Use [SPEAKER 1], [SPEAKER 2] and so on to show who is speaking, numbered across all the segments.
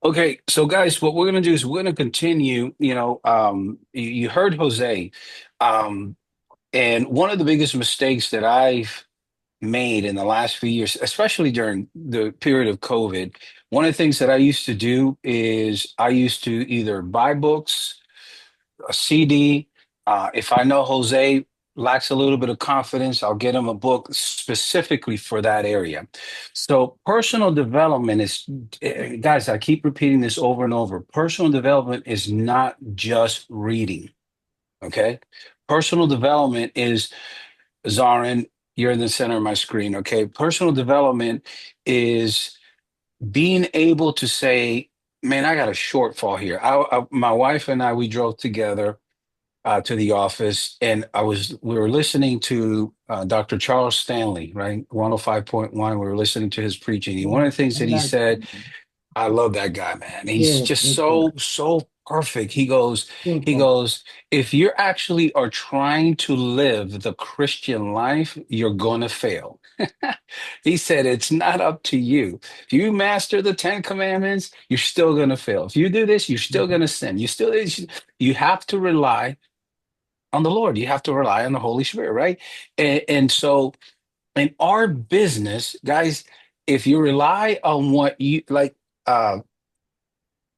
[SPEAKER 1] Okay, so guys, what we're gonna do is we're gonna continue. You heard Jose, um, and one of the biggest mistakes that I've made in the last few years, especially during the period of COVID, one of the things that I used to do is I used to either buy books, a CD. If I know Jose lacks a little bit of confidence, I'll get him a book specifically for that area. So, personal development is, guys, I keep repeating this over and over. Personal development is not just reading, okay? Personal development is, Zarin, you're in the center of my screen, okay? Personal development is being able to say, man, I got a shortfall here. My wife and I, we drove together to the office, and we were listening to Dr. Charles Stanley, right? 105.1. We were listening to his preaching. And one of the things
[SPEAKER 2] I
[SPEAKER 1] that he
[SPEAKER 2] like
[SPEAKER 1] said,
[SPEAKER 2] that.
[SPEAKER 1] I love that guy, man. He's
[SPEAKER 2] Yes,
[SPEAKER 1] just
[SPEAKER 2] excellent.
[SPEAKER 1] so perfect. He
[SPEAKER 2] Simple.
[SPEAKER 1] goes, if you actually are trying to live the Christian life, you're going to fail. He said, it's not up to you. If you master the 10 commandments, you're still going to fail. If you do this, you're still going to sin. You have to rely on the Lord. You have to rely on the Holy Spirit, right? And so in our business, guys, if you rely on what you like, uh,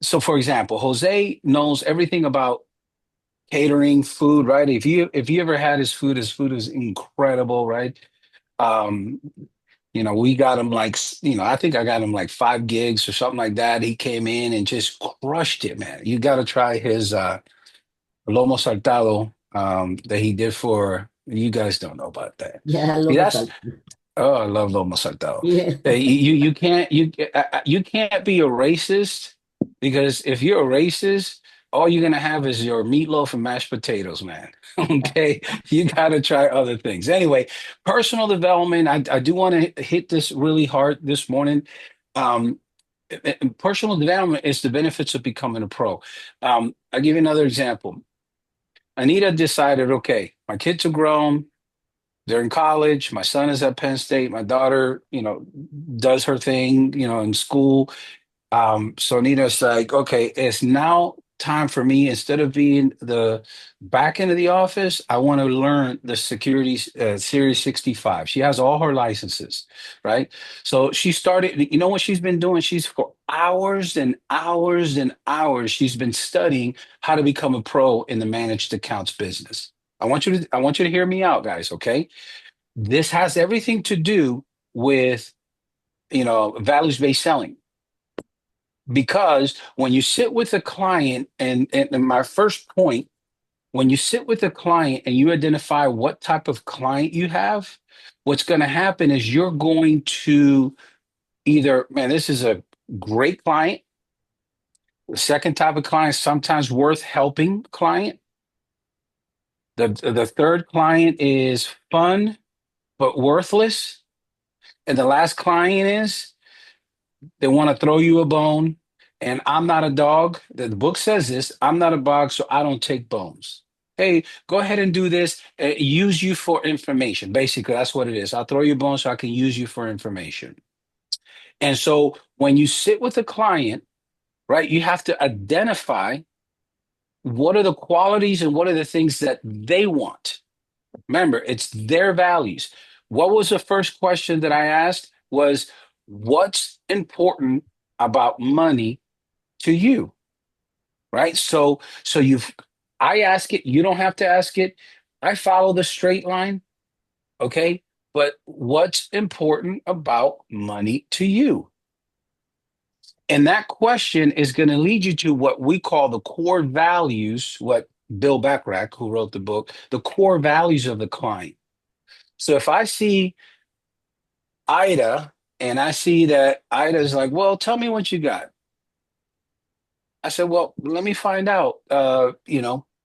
[SPEAKER 1] so for example, Jose knows everything about catering, food, right? If you ever had his food is incredible, right? Um, we got him like, I think I got him like 5 gigs or something like that. He came in and just crushed it, man. You got to try his lomo saltado that he did for you guys don't know about that.
[SPEAKER 2] Yeah, I
[SPEAKER 1] See,
[SPEAKER 2] love
[SPEAKER 1] that's
[SPEAKER 2] masala.
[SPEAKER 1] oh, I love lomo saltado.
[SPEAKER 2] Yeah.
[SPEAKER 1] You can't be a racist because if you're a racist, all you're gonna have is your meatloaf and mashed potatoes, man. Okay, you gotta try other things. Anyway, personal development. I do want to hit this really hard this morning. Um, Personal development is the benefits of becoming a pro. I'll give you another example. Anita decided, okay, my kids are grown, they're in college, my son is at Penn State, my daughter, does her thing, in school. So Nina's like, okay, it's now time for me, instead of being the back end of the office, I want to learn the security Series 65. She has all her licenses, right? So she started, you know what she's been doing? She's for hours and hours and hours, she's been studying how to become a pro in the managed accounts business. I want you to hear me out, guys, okay? This has everything to do with, values-based selling, because when you sit with a client, and my first point, when you sit with a client and you identify what type of client you have, what's going to happen is you're going to either, man, this is a great client. The second type of client, sometimes worth helping client. The third client is fun but worthless. And the last client is they want to throw you a bone. And I'm not a dog. The book says this. I'm not a dog, so I don't take bones. Hey, go ahead and do this. Use you for information. Basically, that's what it is. I'll throw you a bone so I can use you for information. And so when you sit with a client, right, you have to identify what are the qualities and what are the things that they want. Remember, it's their values. What was the first question that I asked was, what's important about money to you? Right? I ask it, you don't have to ask it. I follow the straight line, okay? But what's important about money to you? And that question is going to lead you to what we call the core values, what Bill Backrack, who wrote the book, the core values of the client. So if I see Ida, and I see that Ida's like, well, tell me what you got. I said, well, let me find out.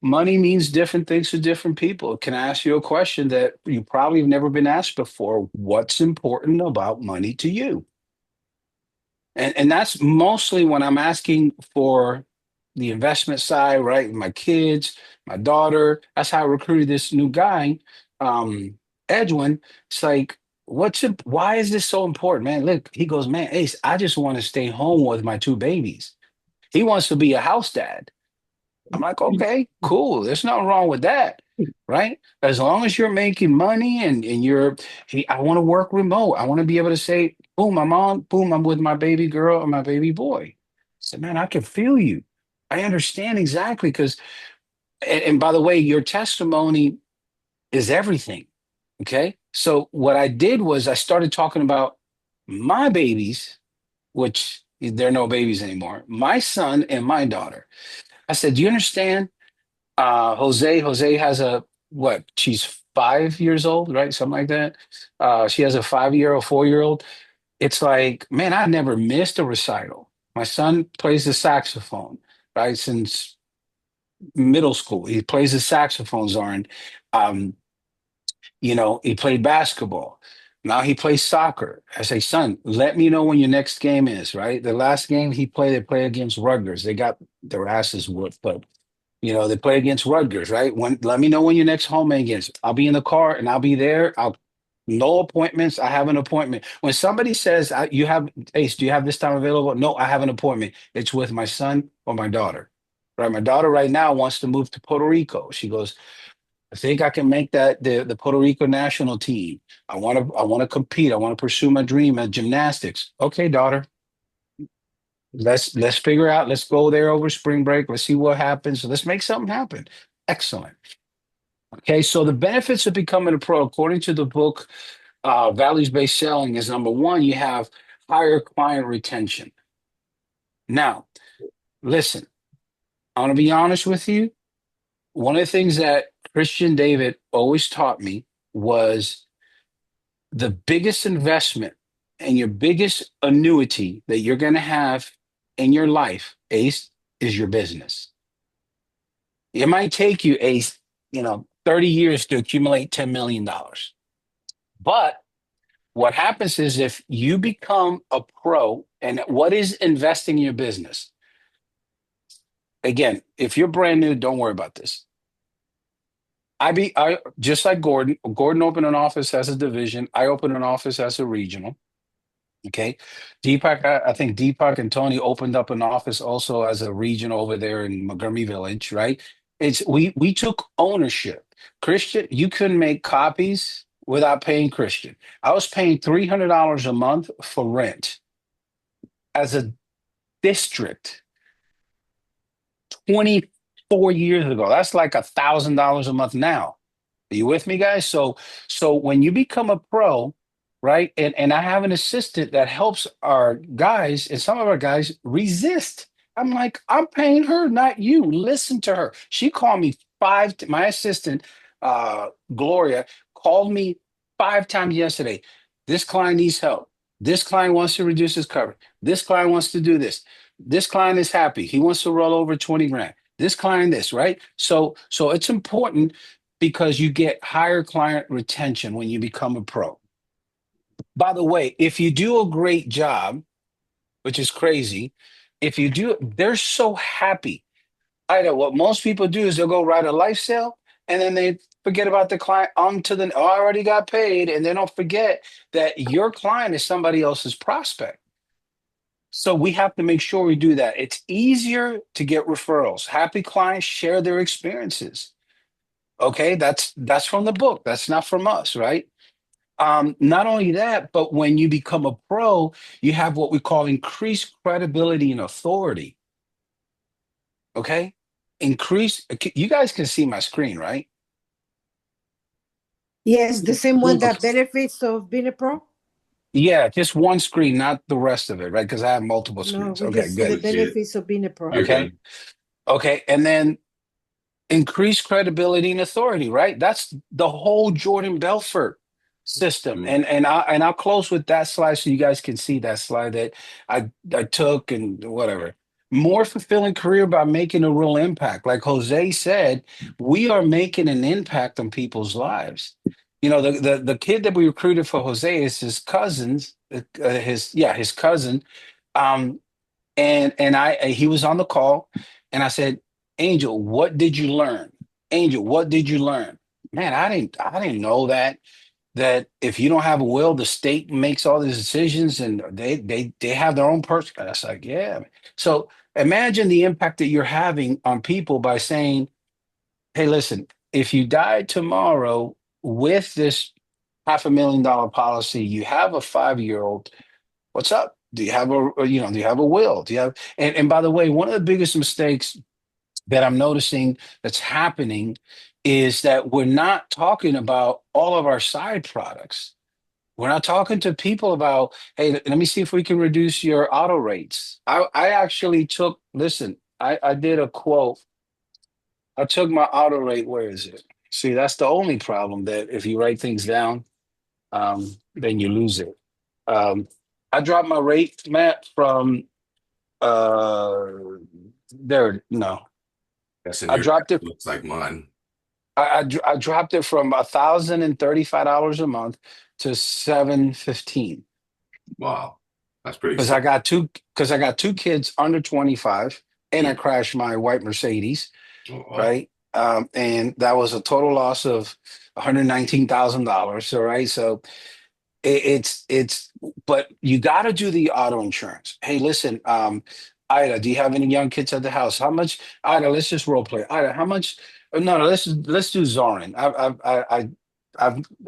[SPEAKER 1] Money means different things to different people. Can I ask you a question that you probably have never been asked before? What's important about money to you? And that's mostly when I'm asking for the investment side, right? My kids, my daughter. That's how I recruited this new guy, Edwin. It's like, why is this so important, man? Look, he goes, man, Ace, I just want to stay home with my 2 babies. He wants to be a house dad. I'm like, okay, cool. There's nothing wrong with that, right? As long as you're making money and you're, hey, I want to work remote. I want to be able to say, boom, I'm on, boom, I'm with my baby girl or my baby boy. I said, man, I can feel you. I understand exactly because, and by the way, your testimony is everything. Okay. So what I did was I started talking about my babies, which they're no babies anymore, my son and my daughter. I said, do you understand? Jose has a what? She's 5 years old, right? Something like that. She has a 5 year or 4 year old. It's like, man, I never missed a recital. My son plays the saxophone, right? Since middle school, he plays the saxophone, Zorn. Um, he played basketball. Now he plays soccer. I say, son, let me know when your next game is, right? The last game he played, they play against Rutgers. They got their asses whooped, but they play against Rutgers, right? Let me know when your next home game is. I'll be in the car and I'll be there. I'll no appointments. I have an appointment. When somebody says you have Ace, do you have this time available? No, I have an appointment. It's with my son or my daughter. Right. My daughter right now wants to move to Puerto Rico. She goes, I think I can make that the Puerto Rico national team. I want to compete. I want to pursue my dream at gymnastics. Okay, daughter. Let's figure out. Let's go there over spring break. Let's see what happens. Let's make something happen. Excellent. Okay, so the benefits of becoming a pro, according to the book, Values-Based Selling, is number one, you have higher client retention. Now, listen, I want to be honest with you. One of the things that Christian David always taught me was the biggest investment and your biggest annuity that you're going to have in your life, Ace, is your business. It might take you, Ace, 30 years to accumulate $10 million. But what happens is if you become a pro, and what is investing in your business? Again, if you're brand new, don't worry about this. I just like Gordon. Gordon opened an office as a division. I opened an office as a regional. Okay. Deepak, I think Deepak and Tony opened up an office also as a region over there in Montgomery Village, right? We took ownership. Christian, you couldn't make copies without paying Christian. I was paying $300 a month for rent as a district 24 years ago. That's like $1,000 a month now. Are you with me, guys? So when you become a pro, right? And I have an assistant that helps our guys, and some of our guys resist. I'm like, I'm paying her, not you. Listen to her. She called me my assistant, Gloria, called me 5 times yesterday. This client needs help. This client wants to reduce his coverage. This client wants to do this. This client is happy. He wants to roll over 20 grand. This client, this, right? So it's important because you get higher client retention when you become a pro. By the way, if you do a great job, which is crazy, if you do, they're so happy. I know what most people do is they'll go write a life sale and then they forget about the client oh, I already got paid. And they don't forget that your client is somebody else's prospect. So we have to make sure we do that. It's easier to get referrals. Happy clients share their experiences. Okay, that's from the book. That's not from us, right? Not only that, but when you become a pro, you have what we call increased credibility and authority. Okay, you guys can see my screen, right?
[SPEAKER 2] Yes, the same one
[SPEAKER 1] Okay.
[SPEAKER 2] that benefits of being a pro.
[SPEAKER 1] Yeah, just one screen, not the rest of it, right? Because I have multiple
[SPEAKER 2] No,
[SPEAKER 1] screens.
[SPEAKER 2] we
[SPEAKER 1] Okay,
[SPEAKER 2] just see the
[SPEAKER 1] good.
[SPEAKER 2] benefits of being a pro.
[SPEAKER 1] Okay, okay, and then increase credibility and authority, right? That's the whole Jordan Belfort system. And I'll close with that slide so you guys can see that slide that I took and whatever. More fulfilling career by making a real impact. Like Jose said, we are making an impact on people's lives. The kid that we recruited for Jose is his cousin's his cousin. Um, and he was on the call and I said, Angel, what did you learn? Angel, what did you learn? Man, I didn't know that. that if you don't have a will, the state makes all these decisions and they have their own person. That's like, yeah. So imagine the impact that you're having on people by saying, hey, listen, if you died tomorrow with this $500,000 policy, you have a 5-year old. What's up? Do you have do you have a will? Do you have, and by the way, one of the biggest mistakes that I'm noticing that's happening is that we're not talking about all of our side products. We're not talking to people about, hey, let me see if we can reduce your auto rates. I actually took, listen, I did a quote. I took my auto rate. Where is it? See, that's the only problem that if you write things down, then you lose it. Um, I dropped my rate, Matt, from uh there. No,
[SPEAKER 3] Guessing
[SPEAKER 1] I
[SPEAKER 3] your
[SPEAKER 1] dropped it.
[SPEAKER 3] looks like mine.
[SPEAKER 1] I dropped it from $1,035 a month to 715
[SPEAKER 3] Wow, that's pretty
[SPEAKER 1] because
[SPEAKER 3] steep.
[SPEAKER 1] I got two kids under 25 and I
[SPEAKER 3] Mm.
[SPEAKER 1] crashed my white Mercedes,
[SPEAKER 3] Oh, wow.
[SPEAKER 1] right? And that was a total loss of $119,000. All right. So it's but you got to do the auto insurance. Hey, listen, Ida, do you have any young kids at the house? How much, Ida? Let's just role play. Ida, how much? No, no, let's do Zoran. I've,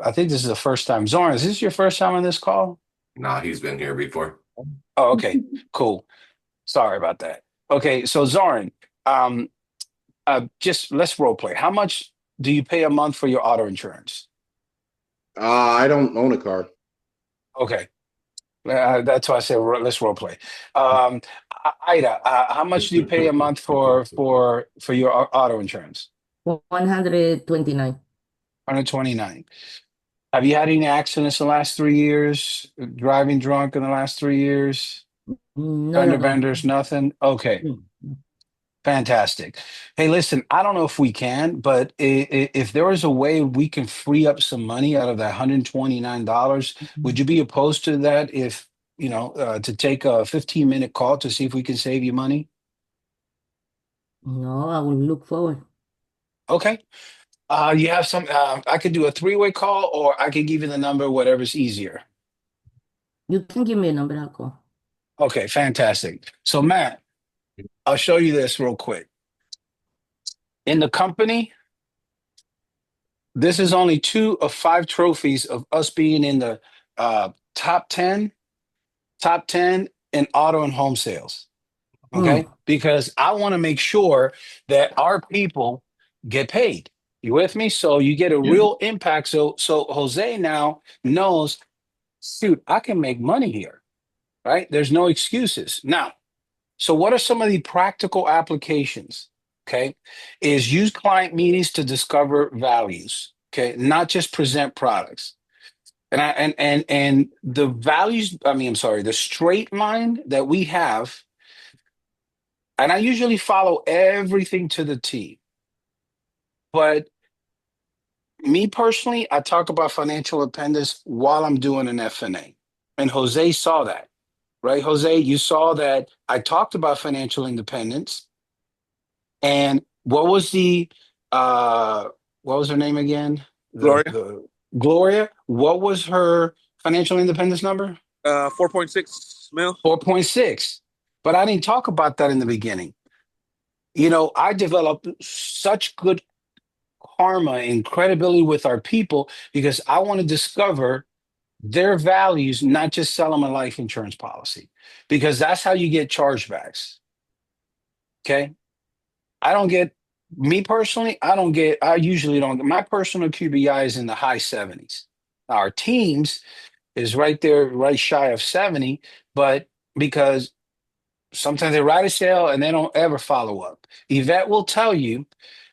[SPEAKER 1] I think this is the first time. Zoran, is this your first time on this call?
[SPEAKER 3] Nah, he's been here before.
[SPEAKER 1] Oh, okay, cool. Sorry about that. Okay, so Zoran, um, just let's role play. How much do you pay a month for your auto insurance?
[SPEAKER 4] I don't own a car.
[SPEAKER 1] Okay. That's why I said let's role play. Um, Ida, how much do you pay a month for your auto insurance?
[SPEAKER 5] 129.
[SPEAKER 1] 129. Have you had any accidents in the last 3 years? Driving drunk in the last 3 years?
[SPEAKER 5] No, no,
[SPEAKER 1] Fender
[SPEAKER 5] no.
[SPEAKER 1] benders, nothing? Okay,
[SPEAKER 5] Mm.
[SPEAKER 1] fantastic. Hey, listen, I don't know if we can, but if there is a way we can free up some money out of that $129, would you be opposed to that if, to take a 15-minute call to see if we can save you money?
[SPEAKER 5] No, I will look forward.
[SPEAKER 1] Okay. You have some, I could do a three-way call or I could give you the number, whatever's easier.
[SPEAKER 5] You can give me a number, I'll call.
[SPEAKER 1] Okay, fantastic. So, Matt, I'll show you this real quick. In the company, this is only 2 of 5 trophies of us being in the top 10, top 10 in auto and home sales. Okay.
[SPEAKER 5] Mm.
[SPEAKER 1] Because I want to make sure that our people get paid. You with me? So you get a
[SPEAKER 3] Yeah.
[SPEAKER 1] real impact. So Jose now knows, shoot, I can make money here, right? There's no excuses. Now, so what are some of the practical applications? Okay. Is use client meetings to discover values. Okay. Not just present products. And the values, I'm sorry, the straight line that we have, and I usually follow everything to the T. But me personally, I talk about financial independence while I'm doing an FNA. And Jose saw that, right? Jose, you saw that I talked about financial independence. And what was her name again?
[SPEAKER 6] Gloria,
[SPEAKER 1] The Gloria. What was her financial independence number?
[SPEAKER 6] 4.6 mil.
[SPEAKER 1] 4.6. But I didn't talk about that in the beginning. I developed such good karma and credibility with our people because I want to discover their values, not just sell them a life insurance policy, because that's how you get chargebacks. Okay. I don't get, me personally, I usually don't, my personal QBI is in the high 70s. Our teams is right there, right shy of 70, but because sometimes they write a sale and they don't ever follow up. Yvette will tell you,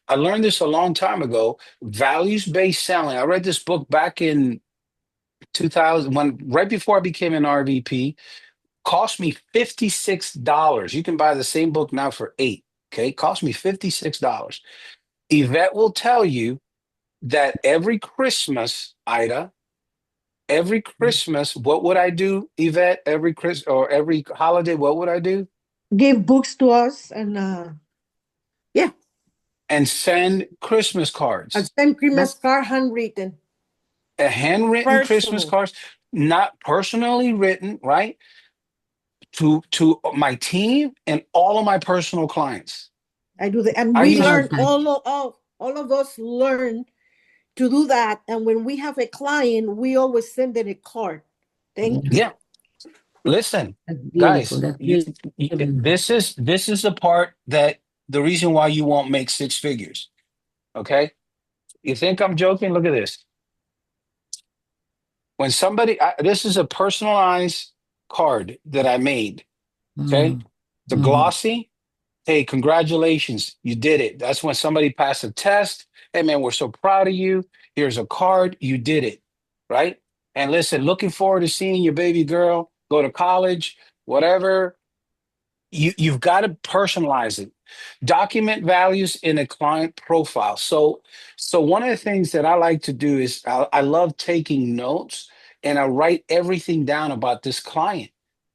[SPEAKER 1] I learned this a long time ago, values-based selling. I read this book back in 2000, right before I became an RVP, cost me $56. You can buy the same book now for 8. Okay, cost me $56. Yvette will tell you that every Christmas, Ida, every Christmas, what would I do, Yvette? Every Chris or every holiday, what would I do?
[SPEAKER 2] Give books to us and yeah,
[SPEAKER 1] And send Christmas
[SPEAKER 2] and
[SPEAKER 1] cards.
[SPEAKER 2] send Christmas
[SPEAKER 5] That's
[SPEAKER 2] card handwritten.
[SPEAKER 1] a handwritten Christmas
[SPEAKER 2] Personal.
[SPEAKER 1] cards, not personally written, right? To my team and all of my personal clients.
[SPEAKER 2] I do that, and
[SPEAKER 1] I
[SPEAKER 2] we
[SPEAKER 1] use
[SPEAKER 2] learn
[SPEAKER 5] Perfect.
[SPEAKER 2] all of us learn to do that. And when we have a client, we always send them a card. Thank you.
[SPEAKER 5] Yes.
[SPEAKER 1] yeah. Listen,
[SPEAKER 5] That's beautiful.
[SPEAKER 1] guys,
[SPEAKER 5] That's beautiful.
[SPEAKER 1] this is the part that the reason why you won't make six figures. Okay, you think I'm joking? Look at this. When this is a personalized card that I made. Okay,
[SPEAKER 5] Mm.
[SPEAKER 1] the
[SPEAKER 5] Mm-hmm.
[SPEAKER 1] glossy. Hey, congratulations, you did it. That's when somebody passed a test. Hey, man, we're so proud of you. Here's a card. You did it, right? And listen, looking forward to seeing your baby girl go to college, whatever. You've got to personalize it. Document values in a client profile. So one of the things that I like to do is I love taking notes and I write everything down about this client.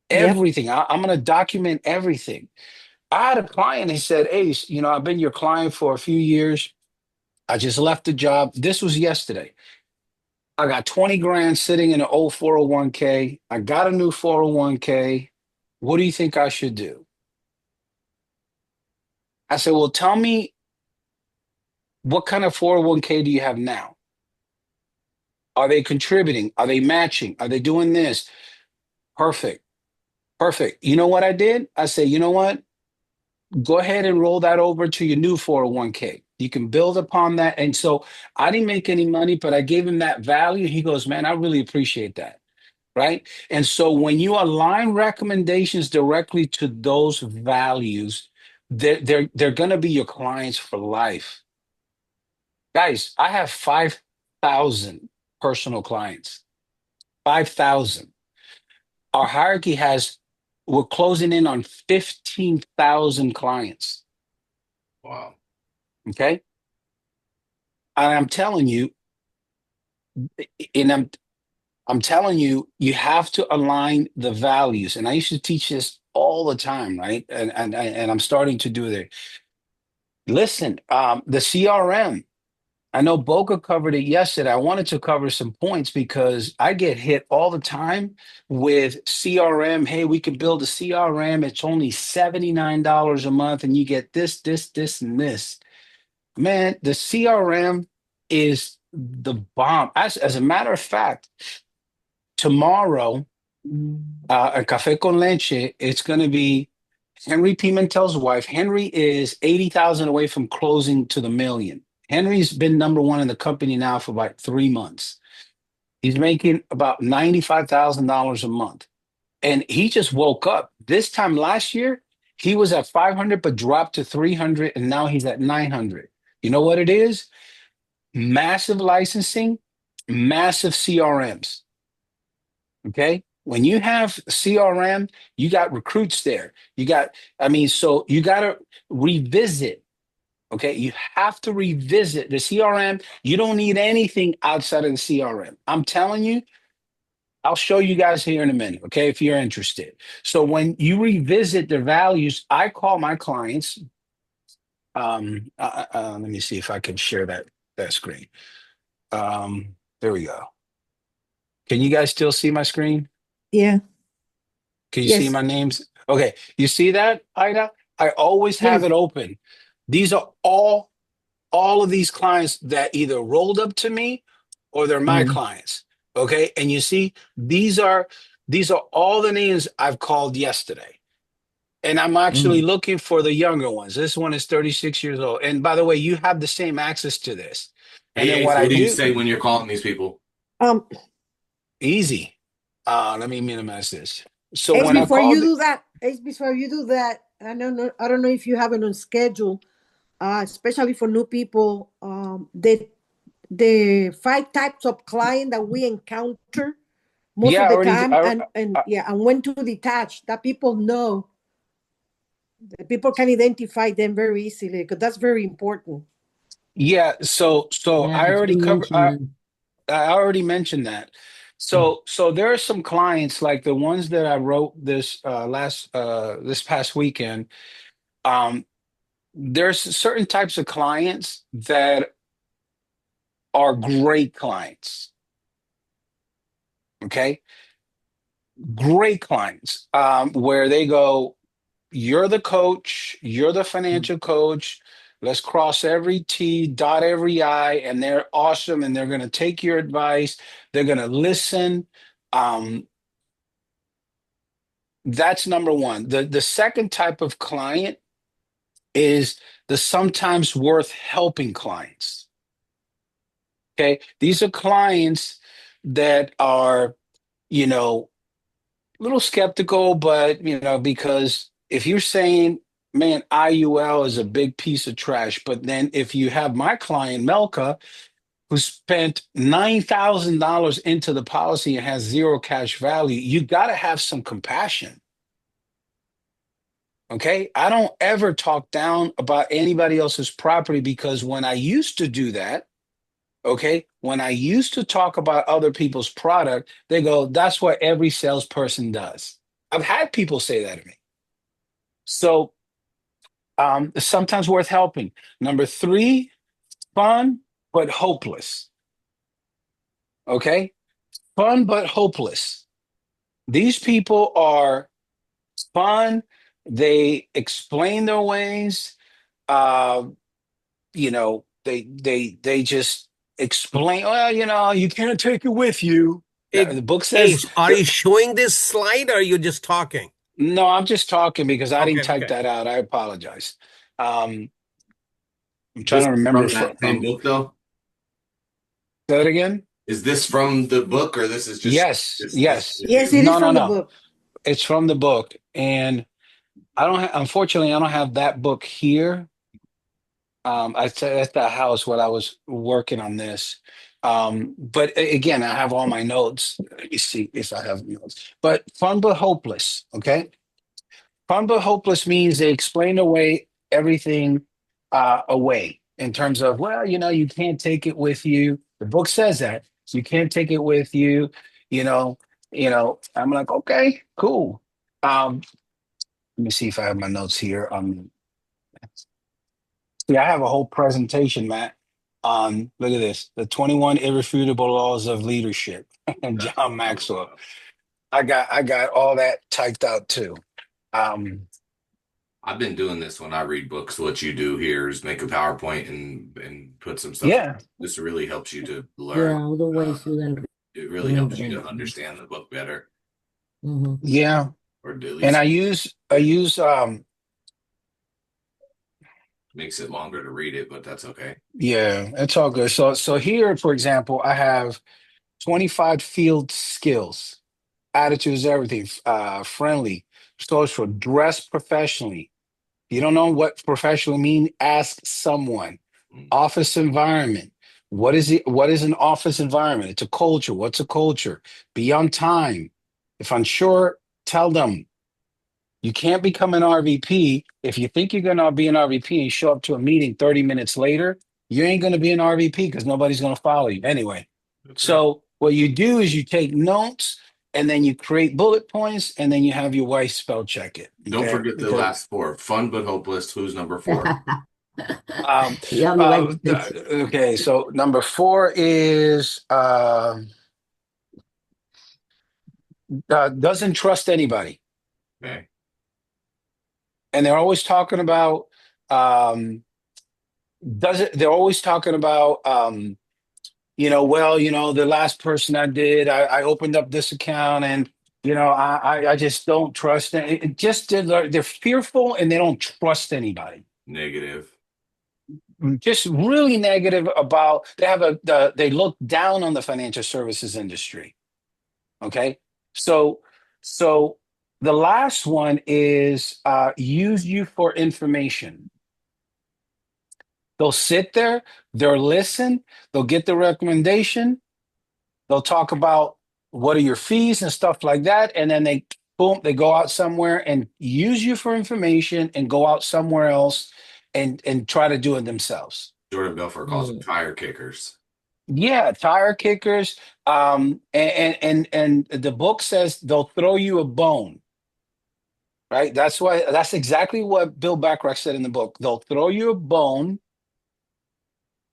[SPEAKER 2] Yep.
[SPEAKER 1] Everything. I'm going to document everything. I had a client. He said, "Hey, I've been your client for a few years. I just left the job. This was yesterday. I got 20 grand sitting in an old 401k. I got a new 401k. What do you think I should do?" I said, "Well, tell me, what kind of 401k do you have now? Are they contributing? Are they matching? Are they doing this?" Perfect. Perfect. You know what I did? I said, "You know what? Go ahead and roll that over to your new 401k. You can build upon that." And so I didn't make any money, but I gave him that value. He goes, "Man, I really appreciate that." Right. And so when you align recommendations directly to those values, they're going to be your clients for life. Guys, I have 5,000 personal clients. 5,000. Our hierarchy we're closing in on 15,000 clients.
[SPEAKER 3] Wow.
[SPEAKER 1] Okay. And and I'm telling you, you have to align the values. And I used to teach this all the time, right? And I'm starting to do it. Listen, the CRM. I know Boca covered it yesterday. I wanted to cover some points because I get hit all the time with CRM. Hey, we can build a CRM. It's only $79 a month, and you get this, this, this, and this. Man, the CRM is the bomb. As a matter of fact, tomorrow, at Café con Leche, it's going to be Henry Pimentel's wife. Henry is 80,000 away from closing to the million. Henry's been number one in the company now for about 3 months. He's making about $95,000 a month. And he just woke up. This time last year, he was at 500, but dropped to 300. And now he's at 900. You know what it is? Massive licensing, massive CRMs. Okay. When you have CRM, you got recruits there. So you got to revisit. Okay. You have to revisit the CRM. You don't need anything outside of the CRM. I'm telling you, I'll show you guys here in a minute. Okay. If you're interested. So when you revisit the values, I call my clients. Let me see if I can share that screen. There we go. Can you guys still see my screen?
[SPEAKER 2] Yeah.
[SPEAKER 1] Can you see
[SPEAKER 2] Yes.
[SPEAKER 1] my names? Okay. You see that, Ida? I always have
[SPEAKER 2] Yes.
[SPEAKER 1] it open. These are all of these clients that either rolled up to me or they're my
[SPEAKER 5] Mm.
[SPEAKER 1] clients. Okay. And you see, these are all the names I've called yesterday. And I'm actually
[SPEAKER 5] Mm.
[SPEAKER 1] looking for the younger ones. This one is 36 years old. And by the way, you have the same access to this. And
[SPEAKER 3] Hey
[SPEAKER 1] then
[SPEAKER 3] Ace,
[SPEAKER 1] what I
[SPEAKER 3] what do you
[SPEAKER 1] do,
[SPEAKER 3] say when you're calling these people?
[SPEAKER 2] Um,
[SPEAKER 1] easy. Let me minimize this. So
[SPEAKER 2] Ace,
[SPEAKER 1] when I
[SPEAKER 2] before you
[SPEAKER 1] called,
[SPEAKER 2] do that, I don't know if you have it on schedule, especially for new people. The five types of client that we encounter most
[SPEAKER 1] yeah,
[SPEAKER 2] of
[SPEAKER 1] I
[SPEAKER 2] the
[SPEAKER 1] already,
[SPEAKER 2] time, and yeah, and when to detach, that people know, that people can identify them very easily, because that's very important.
[SPEAKER 1] yeah, so
[SPEAKER 5] Yeah,
[SPEAKER 1] I
[SPEAKER 5] you
[SPEAKER 1] already covered.
[SPEAKER 5] mentioned that.
[SPEAKER 1] I already mentioned that.
[SPEAKER 5] Mm.
[SPEAKER 1] So there are some clients like the ones that I wrote this past weekend. Um, there's certain types of clients that are great clients. Okay. Great clients, where they go, you're the coach, you're the financial coach. Let's cross every T, dot every I, and they're awesome. And they're going to take your advice. They're going to listen. Um, that's number one. The second type of client is the sometimes worth helping clients. Okay. These are clients that are, you know, a little skeptical, but, you know, because if you're saying, man, IUL is a big piece of trash, but then if you have my client, Melka, who spent $9,000 into the policy and has zero cash value, you got to have some compassion. Okay. I don't ever talk down about anybody else's property, because when I used to do that, okay, when I used to talk about other people's product, they go, that's what every salesperson does. I've had people say that to me. So it's sometimes worth helping. Number three, fun but hopeless. Okay, fun but hopeless. These people are fun. They explain their ways. Uh, you know, they just explain. Well, you know, you can't take it with you.
[SPEAKER 7] Hey,
[SPEAKER 1] The book says.
[SPEAKER 7] Ace, are you showing this slide or are you just talking?
[SPEAKER 1] No, I'm just talking because I didn't
[SPEAKER 7] Okay,
[SPEAKER 1] type
[SPEAKER 7] okay.
[SPEAKER 1] that out. I apologize. I'm trying
[SPEAKER 3] This
[SPEAKER 1] to
[SPEAKER 3] is
[SPEAKER 1] remember.
[SPEAKER 3] from that same book, though.
[SPEAKER 1] Say that again.
[SPEAKER 3] Is this from the book, or this is just
[SPEAKER 1] Yes,
[SPEAKER 3] this
[SPEAKER 1] yes.
[SPEAKER 3] with
[SPEAKER 2] Yes,
[SPEAKER 3] you?
[SPEAKER 2] it is
[SPEAKER 1] No, no,
[SPEAKER 2] from the
[SPEAKER 1] no.
[SPEAKER 2] book.
[SPEAKER 1] It's from the book, and I don't. Unfortunately, I don't have that book here. I said at the house while I was working on this. But again, I have all my notes. Let me see if I have notes. But fun but hopeless. Okay. Fun but hopeless means they explain away everything away in terms of, well, you know, you can't take it with you. The book says that you can't take it with you. You know, I'm like, okay, cool. Let me see if I have my notes here. Yeah, I have a whole presentation, Matt. Look at this: the 21 irrefutable laws of leadership, and
[SPEAKER 3] That's
[SPEAKER 1] John
[SPEAKER 3] what I'm talking
[SPEAKER 1] Maxwell.
[SPEAKER 3] about.
[SPEAKER 1] I got all that typed out too. Um,
[SPEAKER 3] I've been doing this when I read books. What you do here is make a PowerPoint and put some stuff.
[SPEAKER 1] yeah,
[SPEAKER 3] This really helps you to
[SPEAKER 5] Yeah,
[SPEAKER 3] learn.
[SPEAKER 5] otherwise you can
[SPEAKER 3] It really
[SPEAKER 5] remember
[SPEAKER 3] helps you to
[SPEAKER 5] everything.
[SPEAKER 3] understand the book better,
[SPEAKER 5] Mm-hmm.
[SPEAKER 1] yeah.
[SPEAKER 3] or at
[SPEAKER 1] And
[SPEAKER 3] least
[SPEAKER 1] I use
[SPEAKER 3] makes it longer to read it, but that's okay.
[SPEAKER 1] yeah, it's all good. So here, for example, I have 25 field skills. Attitude is everything. Friendly, social, dress professionally. You don't know what professional mean? Ask someone.
[SPEAKER 3] Mm.
[SPEAKER 1] Office environment. What is it? What is an office environment? It's a culture. What's a culture? Be on time. If unsure, tell them. You can't become an RVP. If you think you're going to be an RVP and you show up to a meeting 30 minutes later, you ain't going to be an RVP because nobody's going to follow you anyway.
[SPEAKER 3] That's right.
[SPEAKER 1] So what you do is you take notes and then you create bullet points and then you have your wife spell check it.
[SPEAKER 3] Don't
[SPEAKER 1] Okay.
[SPEAKER 3] forget the
[SPEAKER 1] Because
[SPEAKER 3] last four. Fun but hopeless. Who's number four?
[SPEAKER 1] um,
[SPEAKER 5] You have me like this.
[SPEAKER 1] okay. So number four is doesn't trust anybody.
[SPEAKER 3] Okay.
[SPEAKER 1] And they're always talking about um, they're always talking about well, the last person I did, I opened up this account and I just don't trust them. It just they're fearful and they don't trust anybody.
[SPEAKER 3] Negative.
[SPEAKER 1] Just really negative about they have they look down on the financial services industry. Okay. So the last one is use you for information. They'll sit there, they'll listen, they'll get the recommendation, they'll talk about what are your fees and stuff like that, and then they go out somewhere and use you for information and go out somewhere else and try to do it themselves.
[SPEAKER 3] Jordan Belfort calls them
[SPEAKER 5] Mm.
[SPEAKER 3] tire kickers.
[SPEAKER 1] Yeah, tire kickers. And the book says they'll throw you a bone. Right. That's exactly what Bill Backrack said in the book. They'll throw you a bone.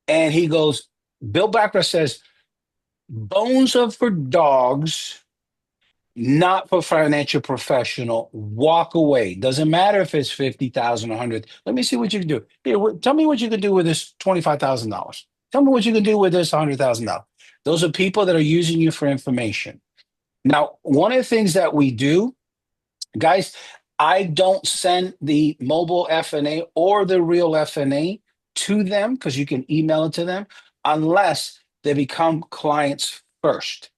[SPEAKER 1] And he goes, Bill Backrack says, Bones are for dogs, not for financial professional. Walk away. Doesn't matter if it's 50,000 or 100. Let me see what you can do. Here, tell me what you can do with this $25,000. Tell me what you can do with this $100,000. Those are people that are using you for information. Now, one of the things that we do, guys, I don't send the mobile FNA or the real FNA to them because you can email it to them unless they become clients first.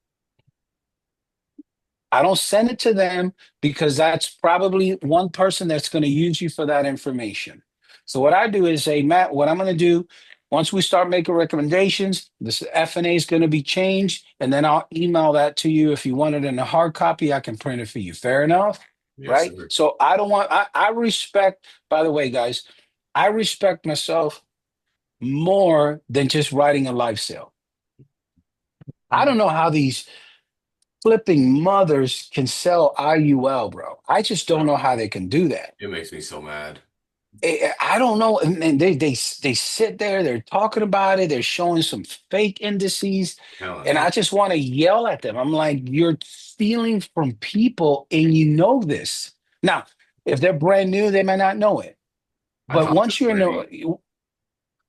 [SPEAKER 1] I don't send it to them because that's probably one person that's going to use you for that information. So what I do is say, Matt, what I'm going to do once we start making recommendations, this FNA is going to be changed, and then I'll email that to you. If you want it in a hard copy, I can print it for you. Fair enough?
[SPEAKER 3] Yes,
[SPEAKER 1] Right?
[SPEAKER 3] sir.
[SPEAKER 1] So I don't want, I respect, by the way, guys, I respect myself more than just writing a life sale. I don't know how these flipping mothers can sell IUL, bro. I just don't know how they can do that.
[SPEAKER 3] It makes me so mad.
[SPEAKER 1] I don't know. And they sit there, they're talking about it, they're showing some fake indices,
[SPEAKER 3] Telling
[SPEAKER 1] and I
[SPEAKER 3] you.
[SPEAKER 1] just want to yell at them. I'm like, you're stealing from people, and you know this. Now, if they're brand new, they might not know it.
[SPEAKER 3] I
[SPEAKER 1] But
[SPEAKER 3] talked to
[SPEAKER 1] once you're
[SPEAKER 3] a
[SPEAKER 1] in
[SPEAKER 3] lady.
[SPEAKER 1] the,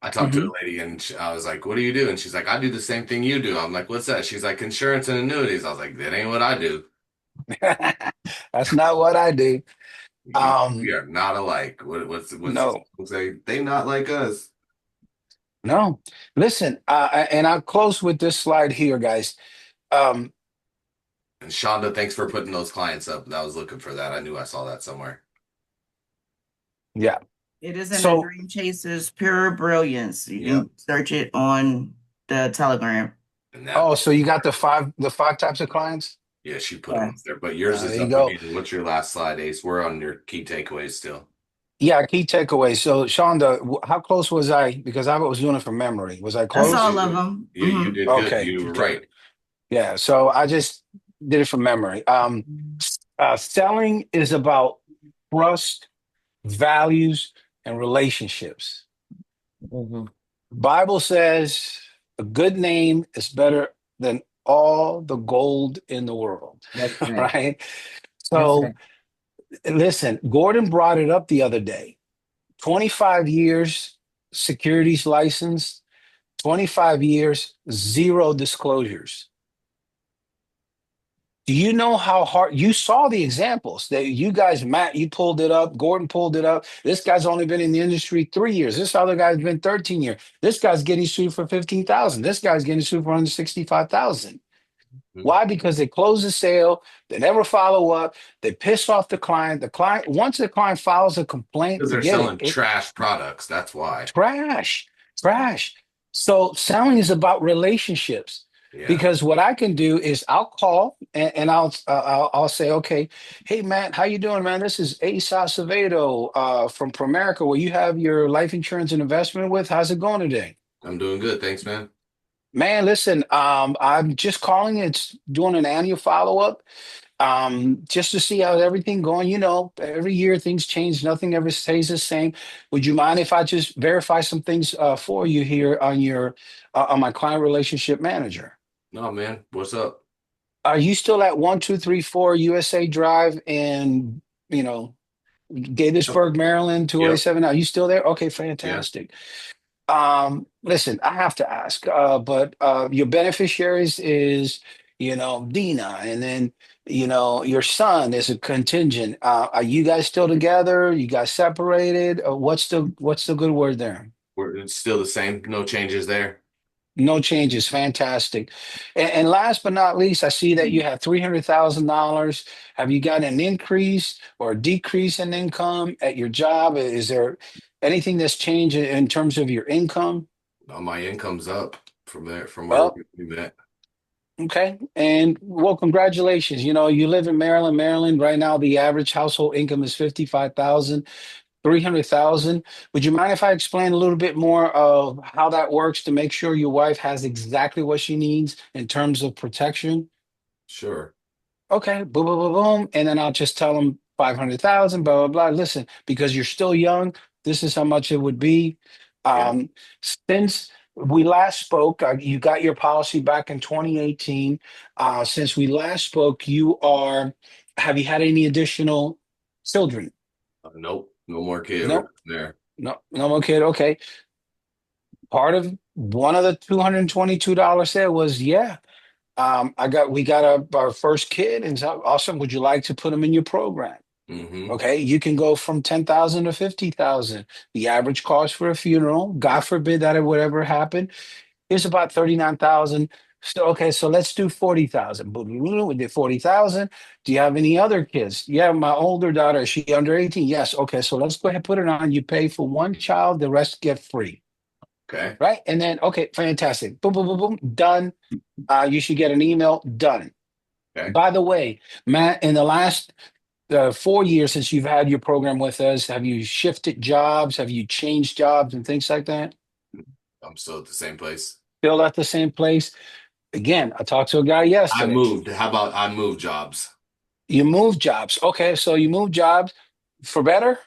[SPEAKER 3] I talked to a lady and I was like, "What do you do?" And she's like, "I do the same thing you do." I'm like, "What's that?" She's like, "Insurance and annuities." I was like, "That ain't what I do.
[SPEAKER 1] that's not what I do.
[SPEAKER 3] We are not alike." What's the
[SPEAKER 1] No,
[SPEAKER 3] song say? They not like us.
[SPEAKER 1] no. Listen, and I'll close with this slide here, guys. Um,
[SPEAKER 3] And Shonda, thanks for putting those clients up. I was looking for that. I knew I saw that somewhere.
[SPEAKER 1] yeah.
[SPEAKER 8] It is in the
[SPEAKER 1] So,
[SPEAKER 8] Dream Chasers Pure Brilliance. You
[SPEAKER 3] Yep.
[SPEAKER 8] can search it on the Telegram.
[SPEAKER 3] And that,
[SPEAKER 1] oh, so you got the five types of clients?
[SPEAKER 3] yeah, she put them up
[SPEAKER 8] Yes.
[SPEAKER 3] there. But yours
[SPEAKER 1] There
[SPEAKER 3] is
[SPEAKER 1] you
[SPEAKER 3] up
[SPEAKER 1] go.
[SPEAKER 3] again. What's your last slide, Ace? We're on your key takeaways still.
[SPEAKER 1] Yeah, key takeaway. So, Shonda, how close was I? Because I was doing it from memory. Was I
[SPEAKER 8] That's
[SPEAKER 1] close?
[SPEAKER 8] all of them.
[SPEAKER 3] Yeah, you did good.
[SPEAKER 1] Okay,
[SPEAKER 3] You were
[SPEAKER 1] okay.
[SPEAKER 3] right.
[SPEAKER 1] Yeah, so I just did it from memory. Selling is about trust, values, and relationships.
[SPEAKER 5] Mm-hmm.
[SPEAKER 1] Bible says a good name is better than all the gold in the world,
[SPEAKER 5] That's right.
[SPEAKER 1] right?
[SPEAKER 5] That's
[SPEAKER 1] So
[SPEAKER 5] right.
[SPEAKER 1] listen, Gordon brought it up the other day. 25 years securities license, 25 years, zero disclosures. Do you know how hard you saw the examples that you guys, Matt, you pulled it up, Gordon pulled it up. This guy's only been in the industry 3 years. This other guy's been 13 years. This guy's getting sued for 15,000. This guy's getting sued for 165,000. Why? Because they close the sale, they never follow up, they piss off the client. The client, once the client files a complaint,
[SPEAKER 3] Because they're
[SPEAKER 1] forget it.
[SPEAKER 3] selling trash products. That's why.
[SPEAKER 1] Trash, trash. So selling is about relationships.
[SPEAKER 3] Yeah.
[SPEAKER 1] Because what I can do is I'll call and I'll say, okay, hey Matt, how you doing, man? This is Ace Acevedo from Promerica, where you have your life insurance and investment with. How's it going today?
[SPEAKER 3] I'm doing good. Thanks, man.
[SPEAKER 1] Man, listen, I'm just calling. It's doing an annual follow up, just to see how everything going. You know, every year things change. Nothing ever stays the same. Would you mind if I just verify some things for you here on your on my client relationship manager?
[SPEAKER 3] No, man. What's up?
[SPEAKER 1] Are you still at 1234 USA Drive in, you know,
[SPEAKER 3] Yep.
[SPEAKER 1] Gaithersburg, Maryland,
[SPEAKER 3] Yep.
[SPEAKER 1] 207? Are you still there? Okay,
[SPEAKER 3] Yeah.
[SPEAKER 1] fantastic. Listen, I have to ask, but your beneficiaries is, Dina, and then, your son is a contingent. Are you guys still together? You guys separated? What's the good word there?
[SPEAKER 3] It's still the same. No changes there.
[SPEAKER 1] No changes. Fantastic. And last but not least, I see that you have $300,000. Have you got an increase or decrease in income at your job? Is there anything that's changed in terms of your income?
[SPEAKER 3] My income's up from there, from where
[SPEAKER 1] Well,
[SPEAKER 3] we met.
[SPEAKER 1] okay. And well, congratulations. You live in Maryland. Maryland, right now, the average household income is 55,000, 300,000. Would you mind if I explain a little bit more of how that works to make sure your wife has exactly what she needs in terms of protection?
[SPEAKER 3] Sure.
[SPEAKER 1] Okay, boom, boom, boom, boom. And then I'll just tell them 500,000, blah, blah, blah. Listen, because you're still young, this is how much it would be.
[SPEAKER 3] Yeah.
[SPEAKER 1] Since we last spoke, you got your policy back in 2018. Since we last spoke, have you had any additional children?
[SPEAKER 3] Nope, no more kid. We're
[SPEAKER 1] No,
[SPEAKER 3] done there.
[SPEAKER 1] no more kid. Okay. Part of one of the $222 sale was, yeah, we got our first kid, and so awesome. Would you like to put him in your program?
[SPEAKER 3] Mm-hmm.
[SPEAKER 1] Okay, you can go from 10,000 to 50,000. The average cost for a funeral, God forbid that it would ever happen, is about 39,000. So okay, so let's do 40,000. We did 40,000. Do you have any other kids? Yeah, my older daughter, is she under 18? Yes. Okay, so let's go ahead and put it on. You pay for one child, the rest get free.
[SPEAKER 3] Okay.
[SPEAKER 1] Right? And then okay, fantastic. Boom, boom, boom, boom, done. You should get an email, done.
[SPEAKER 3] Okay.
[SPEAKER 1] By the way, Matt, in the last 4 years since you've had your program with us, have you shifted jobs? Have you changed jobs and things like that?
[SPEAKER 3] I'm still at the same place.
[SPEAKER 1] Still at the same place? Again, I talked to a guy yesterday.
[SPEAKER 3] I moved. How about I moved jobs?
[SPEAKER 1] You moved jobs. Okay, so you moved jobs for better?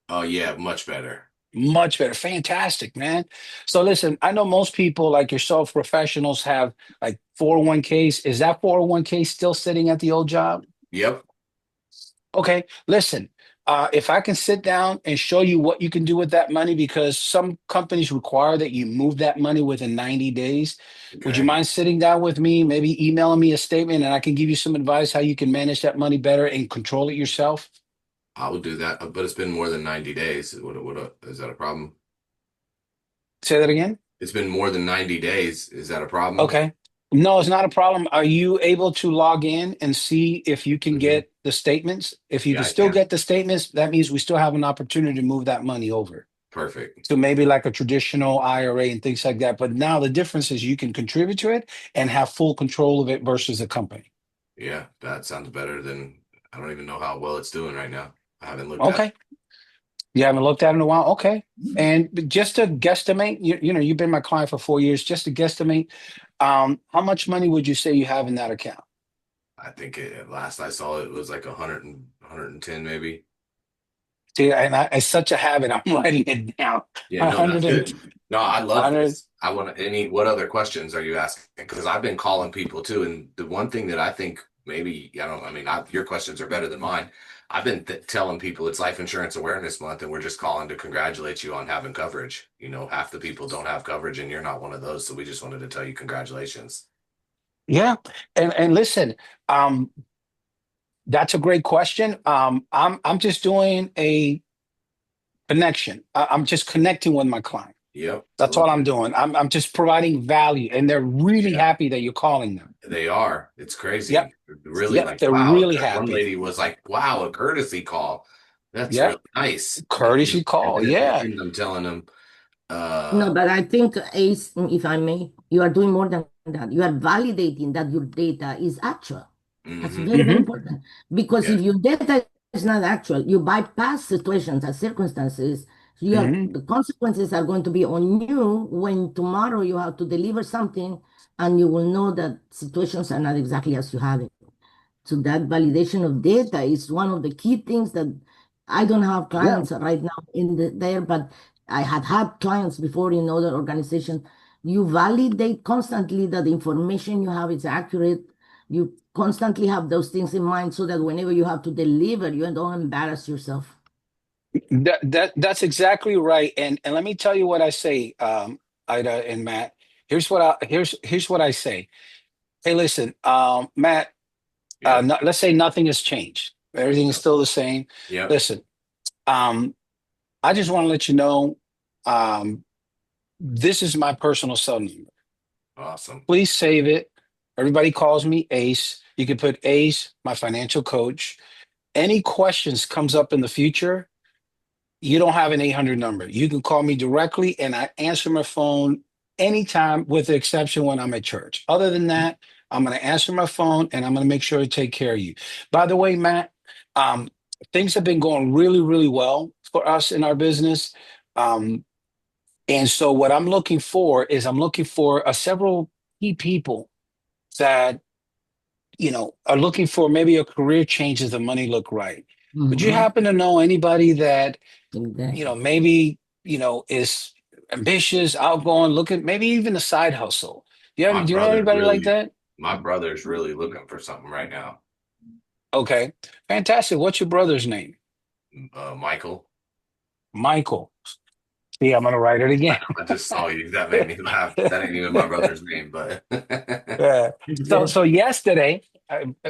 [SPEAKER 3] Oh yeah, much better.
[SPEAKER 1] Much better. Fantastic, man. So listen, I know most people like yourself, professionals, have like 401ks. Is that 401k still sitting at the old job?
[SPEAKER 3] Yep.
[SPEAKER 1] Okay, listen, if I can sit down and show you what you can do with that money, because some companies require that you move that money within 90 days. Would you
[SPEAKER 3] Okay.
[SPEAKER 1] mind sitting down with me, maybe emailing me a statement, and I can give you some advice how you can manage that money better and control it yourself?
[SPEAKER 3] I will do that, but it's been more than 90 days. Is that a problem?
[SPEAKER 1] Say that again?
[SPEAKER 3] It's been more than 90 days. Is that a problem?
[SPEAKER 1] Okay. No, it's not a problem. Are you able to log in and see if you can
[SPEAKER 3] Mhm.
[SPEAKER 1] get the statements? If you
[SPEAKER 3] Yeah,
[SPEAKER 1] can
[SPEAKER 3] I
[SPEAKER 1] still
[SPEAKER 3] can.
[SPEAKER 1] get the statements, that means we still have an opportunity to move that money over.
[SPEAKER 3] Perfect.
[SPEAKER 1] So maybe like a traditional IRA and things like that. But now the difference is you can contribute to it and have full control of it versus a company.
[SPEAKER 3] Yeah, that sounds better than I don't even know how well it's doing right now. I haven't looked at it.
[SPEAKER 1] Okay. You haven't looked at it in a while? Okay. And just to guesstimate, you've been my client for 4 years, just to guesstimate, how much money would you say you have in that account?
[SPEAKER 3] I think last I saw it was like 110 maybe.
[SPEAKER 1] See, it's such a habit. I'm writing it down.
[SPEAKER 3] Yeah, no, that's
[SPEAKER 1] 100 and
[SPEAKER 3] good. No, I love
[SPEAKER 1] 100.
[SPEAKER 3] this. I want what other questions are you asking? Because I've been calling people too, and the one thing that I think maybe your questions are better than mine. I've been telling people it's Life Insurance Awareness Month, and we're just calling to congratulate you on having coverage. Half the people don't have coverage, and you're not one of those. So we just wanted to tell you congratulations.
[SPEAKER 1] Yeah. And listen, that's a great question. I'm just doing a connection. I'm just connecting with my client.
[SPEAKER 3] Yep.
[SPEAKER 1] That's all I'm doing. I'm just providing value, and they're really
[SPEAKER 3] Yeah.
[SPEAKER 1] happy that you're calling them.
[SPEAKER 3] They are. It's crazy.
[SPEAKER 1] Yep.
[SPEAKER 3] Really,
[SPEAKER 1] Yep.
[SPEAKER 3] like,
[SPEAKER 1] They're
[SPEAKER 3] wow.
[SPEAKER 1] really
[SPEAKER 3] One
[SPEAKER 1] happy.
[SPEAKER 3] lady was like, wow, a courtesy call. That's really
[SPEAKER 1] Yep.
[SPEAKER 3] nice.
[SPEAKER 1] Courtesy call. Yeah.
[SPEAKER 3] And I'm telling them,
[SPEAKER 5] No, but I think, Ace, if I may, you are doing more than that. You are validating that your data is actual. That's
[SPEAKER 3] mhm,
[SPEAKER 5] very, very
[SPEAKER 1] Hmm.
[SPEAKER 5] important. Because
[SPEAKER 3] yeah,
[SPEAKER 5] if your data is not actual, you bypass situations and circumstances.
[SPEAKER 1] Hmm.
[SPEAKER 5] The consequences are going to be on you when tomorrow you have to deliver something and you will know that situations are not exactly as you have it. So that validation of data is one of the key things that I don't have
[SPEAKER 1] Yeah.
[SPEAKER 5] clients right now there, but I had clients before in other organizations. You validate constantly that the information you have is accurate. You constantly have those things in mind so that whenever you have to deliver, you don't embarrass yourself.
[SPEAKER 1] That's exactly right. And let me tell you what I say, Ida and Matt. Here's what I say. Hey, listen, Matt.
[SPEAKER 3] yeah,
[SPEAKER 1] Let's say nothing has changed. Everything is still the same.
[SPEAKER 3] yep,
[SPEAKER 1] Listen, um, I just want to let you know, um, this is my personal cell number.
[SPEAKER 3] awesome.
[SPEAKER 1] Please save it. Everybody calls me Ace. You can put Ace, my financial coach. Any questions comes up in the future, you don't have an 800 number. You can call me directly and I answer my phone anytime with the exception when I'm at church. Other than that, I'm going to answer my phone and I'm going to make sure to take care of you. By the way, Matt, um, things have been going really, really well for us in our business. Um, and so what I'm looking for is I'm looking for several key people that, are looking for maybe a career change as the money look right. Would you
[SPEAKER 5] Mhm.
[SPEAKER 1] happen to know anybody that
[SPEAKER 5] Exactly.
[SPEAKER 1] maybe, is ambitious, outgoing, looking, maybe even a side hustle.
[SPEAKER 3] My
[SPEAKER 1] Do you know
[SPEAKER 3] brother's
[SPEAKER 1] anybody like
[SPEAKER 3] really,
[SPEAKER 1] that?
[SPEAKER 3] my brother's really looking for something right now.
[SPEAKER 1] Okay, fantastic. What's your brother's name?
[SPEAKER 3] Michael.
[SPEAKER 1] Michael. See, I'm gonna write it again.
[SPEAKER 3] I just saw you. That made me laugh. That ain't even my brother's name, but
[SPEAKER 1] Yeah.
[SPEAKER 5] It's
[SPEAKER 1] So,
[SPEAKER 5] good.
[SPEAKER 1] so yesterday,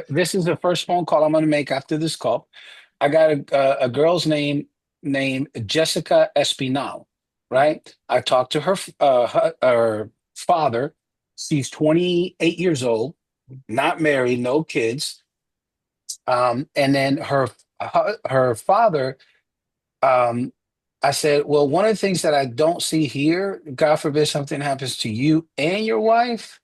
[SPEAKER 1] this is the first phone call I'm going to make after this call. I got a girl's name named Jessica Espinal, right? I talked to her father. She's 28 years old, not married, no kids. And then her father. Um, I said, well, one of the things that I don't see here, God forbid something happens to you and your wife.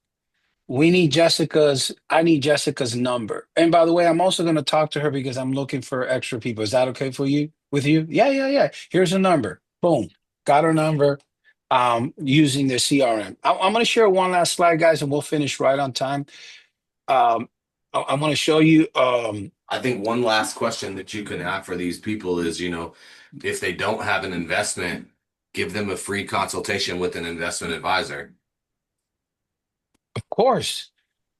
[SPEAKER 1] I need Jessica's number. And by the way, I'm also going to talk to her because I'm looking for extra people. Is that okay for you? With you? Yeah, yeah, yeah. Here's a number. Boom. Got her number using the CRM. I'm going to share one last slide, guys, and we'll finish right on time. I'm going to show you.
[SPEAKER 3] I think one last question that you can have for these people is, if they don't have an investment, give them a free consultation with an investment advisor.
[SPEAKER 1] Of course.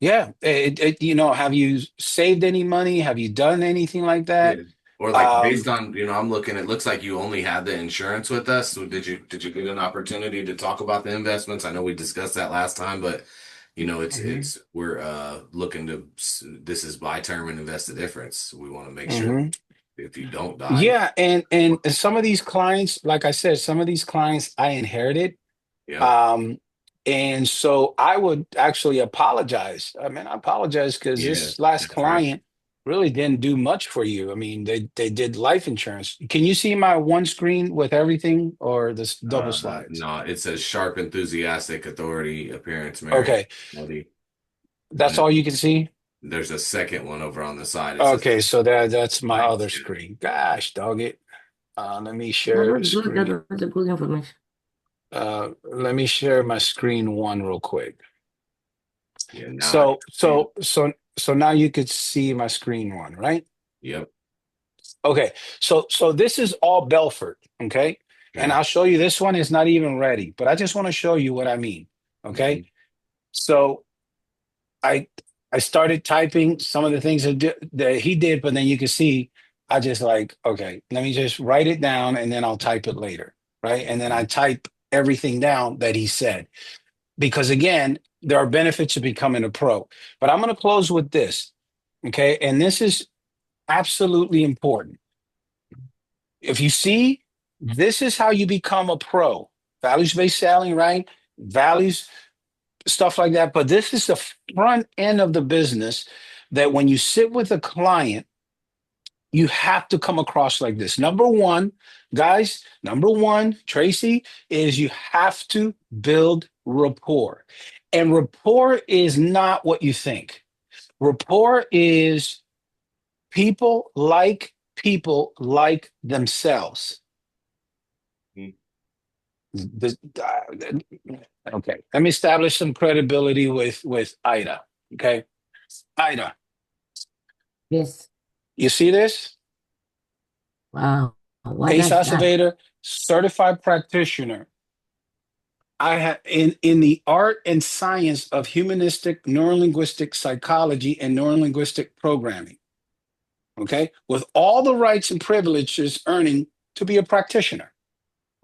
[SPEAKER 1] Yeah. Have you saved any money? Have you done anything like
[SPEAKER 3] Yeah.
[SPEAKER 1] that?
[SPEAKER 3] Or like based
[SPEAKER 1] Um,
[SPEAKER 3] on, I'm looking, it looks like you only had the insurance with us. So did you get an opportunity to talk about the investments? I know we discussed that last time, but
[SPEAKER 1] mhm,
[SPEAKER 3] we're looking to, this is buy term and invest the difference. We want to make sure
[SPEAKER 1] mhm.
[SPEAKER 3] if you don't die.
[SPEAKER 1] Yeah, and some of these clients, like I said, some of these clients I inherited.
[SPEAKER 3] Yep.
[SPEAKER 1] Um, and so I would actually apologize. I mean, I apologize because
[SPEAKER 3] Yeah,
[SPEAKER 1] this last
[SPEAKER 3] that's right.
[SPEAKER 1] client really didn't do much for you. I mean, they did life insurance. Can you see my one screen with everything or this double slides?
[SPEAKER 3] No, it says sharp, enthusiastic, authority, appearance, marriage,
[SPEAKER 1] Okay,
[SPEAKER 3] personality, and
[SPEAKER 1] that's
[SPEAKER 3] then
[SPEAKER 1] all you can see?
[SPEAKER 3] there's a second one over on the side. It says
[SPEAKER 1] Okay, so that's my other
[SPEAKER 3] mindset.
[SPEAKER 1] screen. Gosh, dog it. Let me
[SPEAKER 5] That
[SPEAKER 1] share
[SPEAKER 5] was good.
[SPEAKER 1] screen.
[SPEAKER 5] That was a good information.
[SPEAKER 1] Let me share my screen one real quick.
[SPEAKER 3] Yeah, now I
[SPEAKER 1] So,
[SPEAKER 3] see.
[SPEAKER 1] so, so, so now you could see my screen one, right?
[SPEAKER 3] Yep.
[SPEAKER 1] Okay. So this is all Belfort, okay? And
[SPEAKER 3] Okay.
[SPEAKER 1] I'll show you this one is not even ready, but I just want to show you what I mean. Okay.
[SPEAKER 3] Mhm.
[SPEAKER 1] So I I started typing some of the things that he did, but then you can see I just like, okay, let me just write it down and then I'll type it later. Right. And then I type everything down that he said. Because again, there are benefits to becoming a pro. But I'm going to close with this. Okay. And this is absolutely important. If you see, this is how you become a pro. Values-based selling, right? Values, stuff like that. But this is the front end of the business that when you sit with a client, you have to come across like this. Number one, guys, number one, Tracy, is you have to build rapport. And rapport is not what you think. Rapport is people like themselves.
[SPEAKER 3] Mhm.
[SPEAKER 1] The- okay, let me establish some credibility with Ida. Okay, Ida,
[SPEAKER 5] Yes.
[SPEAKER 1] you see this?
[SPEAKER 5] Wow. What
[SPEAKER 1] Ace
[SPEAKER 5] does that?
[SPEAKER 1] Acevedo, certified practitioner. I have in the art and science of humanistic neurolinguistic psychology and neurolinguistic programming. Okay, with all the rights and privileges earning to be a practitioner.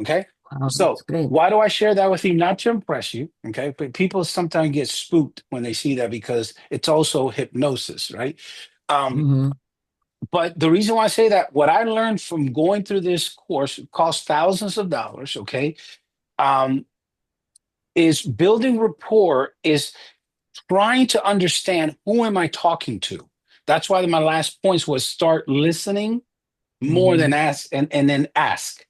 [SPEAKER 1] Okay.
[SPEAKER 5] Wow,
[SPEAKER 1] So
[SPEAKER 5] that's great.
[SPEAKER 1] why do I share that with you? Not to impress you. Okay. But people sometimes get spooked when they see that because it's also hypnosis, right? Um,
[SPEAKER 5] Mm-hmm.
[SPEAKER 1] but the reason why I say that, what I learned from going through this course, it cost thousands of dollars, okay, um, is building rapport, is trying to understand who am I talking to. That's why my last points was start listening more
[SPEAKER 5] Mm-hmm.
[SPEAKER 1] than ask and then ask.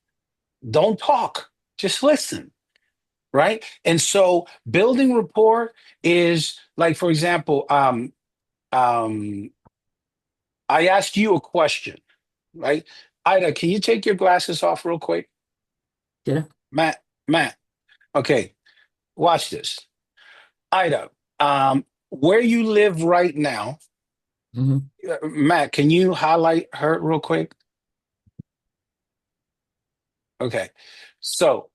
[SPEAKER 1] Don't talk, just listen. Right. And so building rapport is like, for example, um, I asked you a question, right? Ida, can you take your glasses off real quick?
[SPEAKER 5] Sure.
[SPEAKER 1] Matt, okay, watch this. Ida, where you live right now,
[SPEAKER 5] Mm-hmm.
[SPEAKER 1] Matt, can you highlight her real quick? Okay. So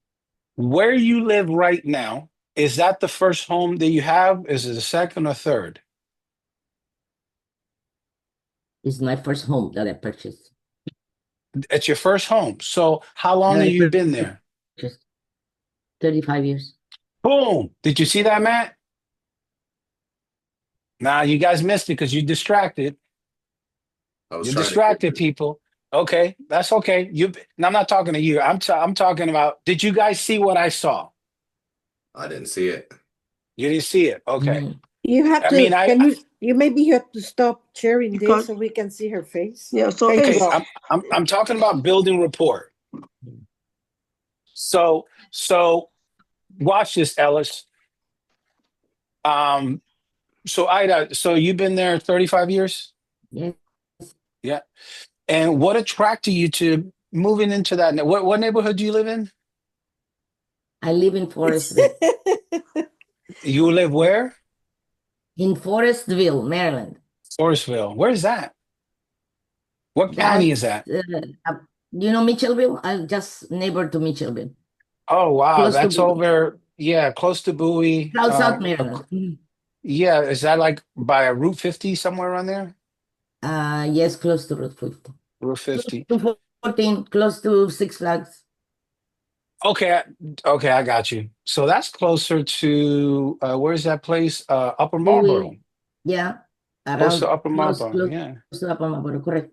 [SPEAKER 1] Where you live right now, is that the first home that you have? Is it the second or third?
[SPEAKER 5] It's my first home that I purchased.
[SPEAKER 1] It's your first home. So how long
[SPEAKER 5] That
[SPEAKER 1] have
[SPEAKER 5] I
[SPEAKER 1] you been there?
[SPEAKER 5] purchased 35 years.
[SPEAKER 1] Boom. Did you see that, Matt? Nah, you guys missed it because you distracted.
[SPEAKER 3] I was
[SPEAKER 1] You're
[SPEAKER 3] trying to get
[SPEAKER 1] distracted, people. Okay, that's okay. And I'm not talking to you. I'm talking about. Did you guys see what I saw?
[SPEAKER 3] I didn't see it.
[SPEAKER 1] You didn't see it. Okay.
[SPEAKER 5] Mhm.
[SPEAKER 2] You have
[SPEAKER 1] I mean,
[SPEAKER 2] to, maybe you have to stop sharing this
[SPEAKER 9] Because
[SPEAKER 2] so we can see her face.
[SPEAKER 9] yeah, so
[SPEAKER 2] Thank
[SPEAKER 1] okay.
[SPEAKER 2] you.
[SPEAKER 9] Ace,
[SPEAKER 1] I'm talking about building rapport. So watch this, Ellis. Um. So Ida. So you've been there 35 years.
[SPEAKER 5] Yes,
[SPEAKER 1] Yeah. And what attracted you to moving into that? What neighborhood do you live in?
[SPEAKER 5] I live in Forestville.
[SPEAKER 1] You live where?
[SPEAKER 5] In Forestville, Maryland.
[SPEAKER 1] Forestville. Where is that? What county is
[SPEAKER 5] That's,
[SPEAKER 1] that?
[SPEAKER 5] you know, Mitchellville? I'm just neighbor to Mitchellville.
[SPEAKER 1] Oh wow,
[SPEAKER 5] Close to
[SPEAKER 1] that's
[SPEAKER 5] Bowie.
[SPEAKER 1] over. Yeah, close to Bowie.
[SPEAKER 5] South Maryland. Mhm.
[SPEAKER 1] Yeah, is that like by a Route 50 somewhere around there?
[SPEAKER 5] Yes, close to Route 50.
[SPEAKER 1] Route
[SPEAKER 5] Close
[SPEAKER 1] 50.
[SPEAKER 5] to 14, close to Six Flags.
[SPEAKER 1] Okay, okay, I got you. So that's closer to where's that place? Upper Marlboro.
[SPEAKER 5] Bowie. Yeah,
[SPEAKER 1] Close to
[SPEAKER 5] around
[SPEAKER 1] Upper
[SPEAKER 5] close,
[SPEAKER 1] Marlboro.
[SPEAKER 5] close,
[SPEAKER 1] Yeah.
[SPEAKER 5] close to Upper Marlboro, correct.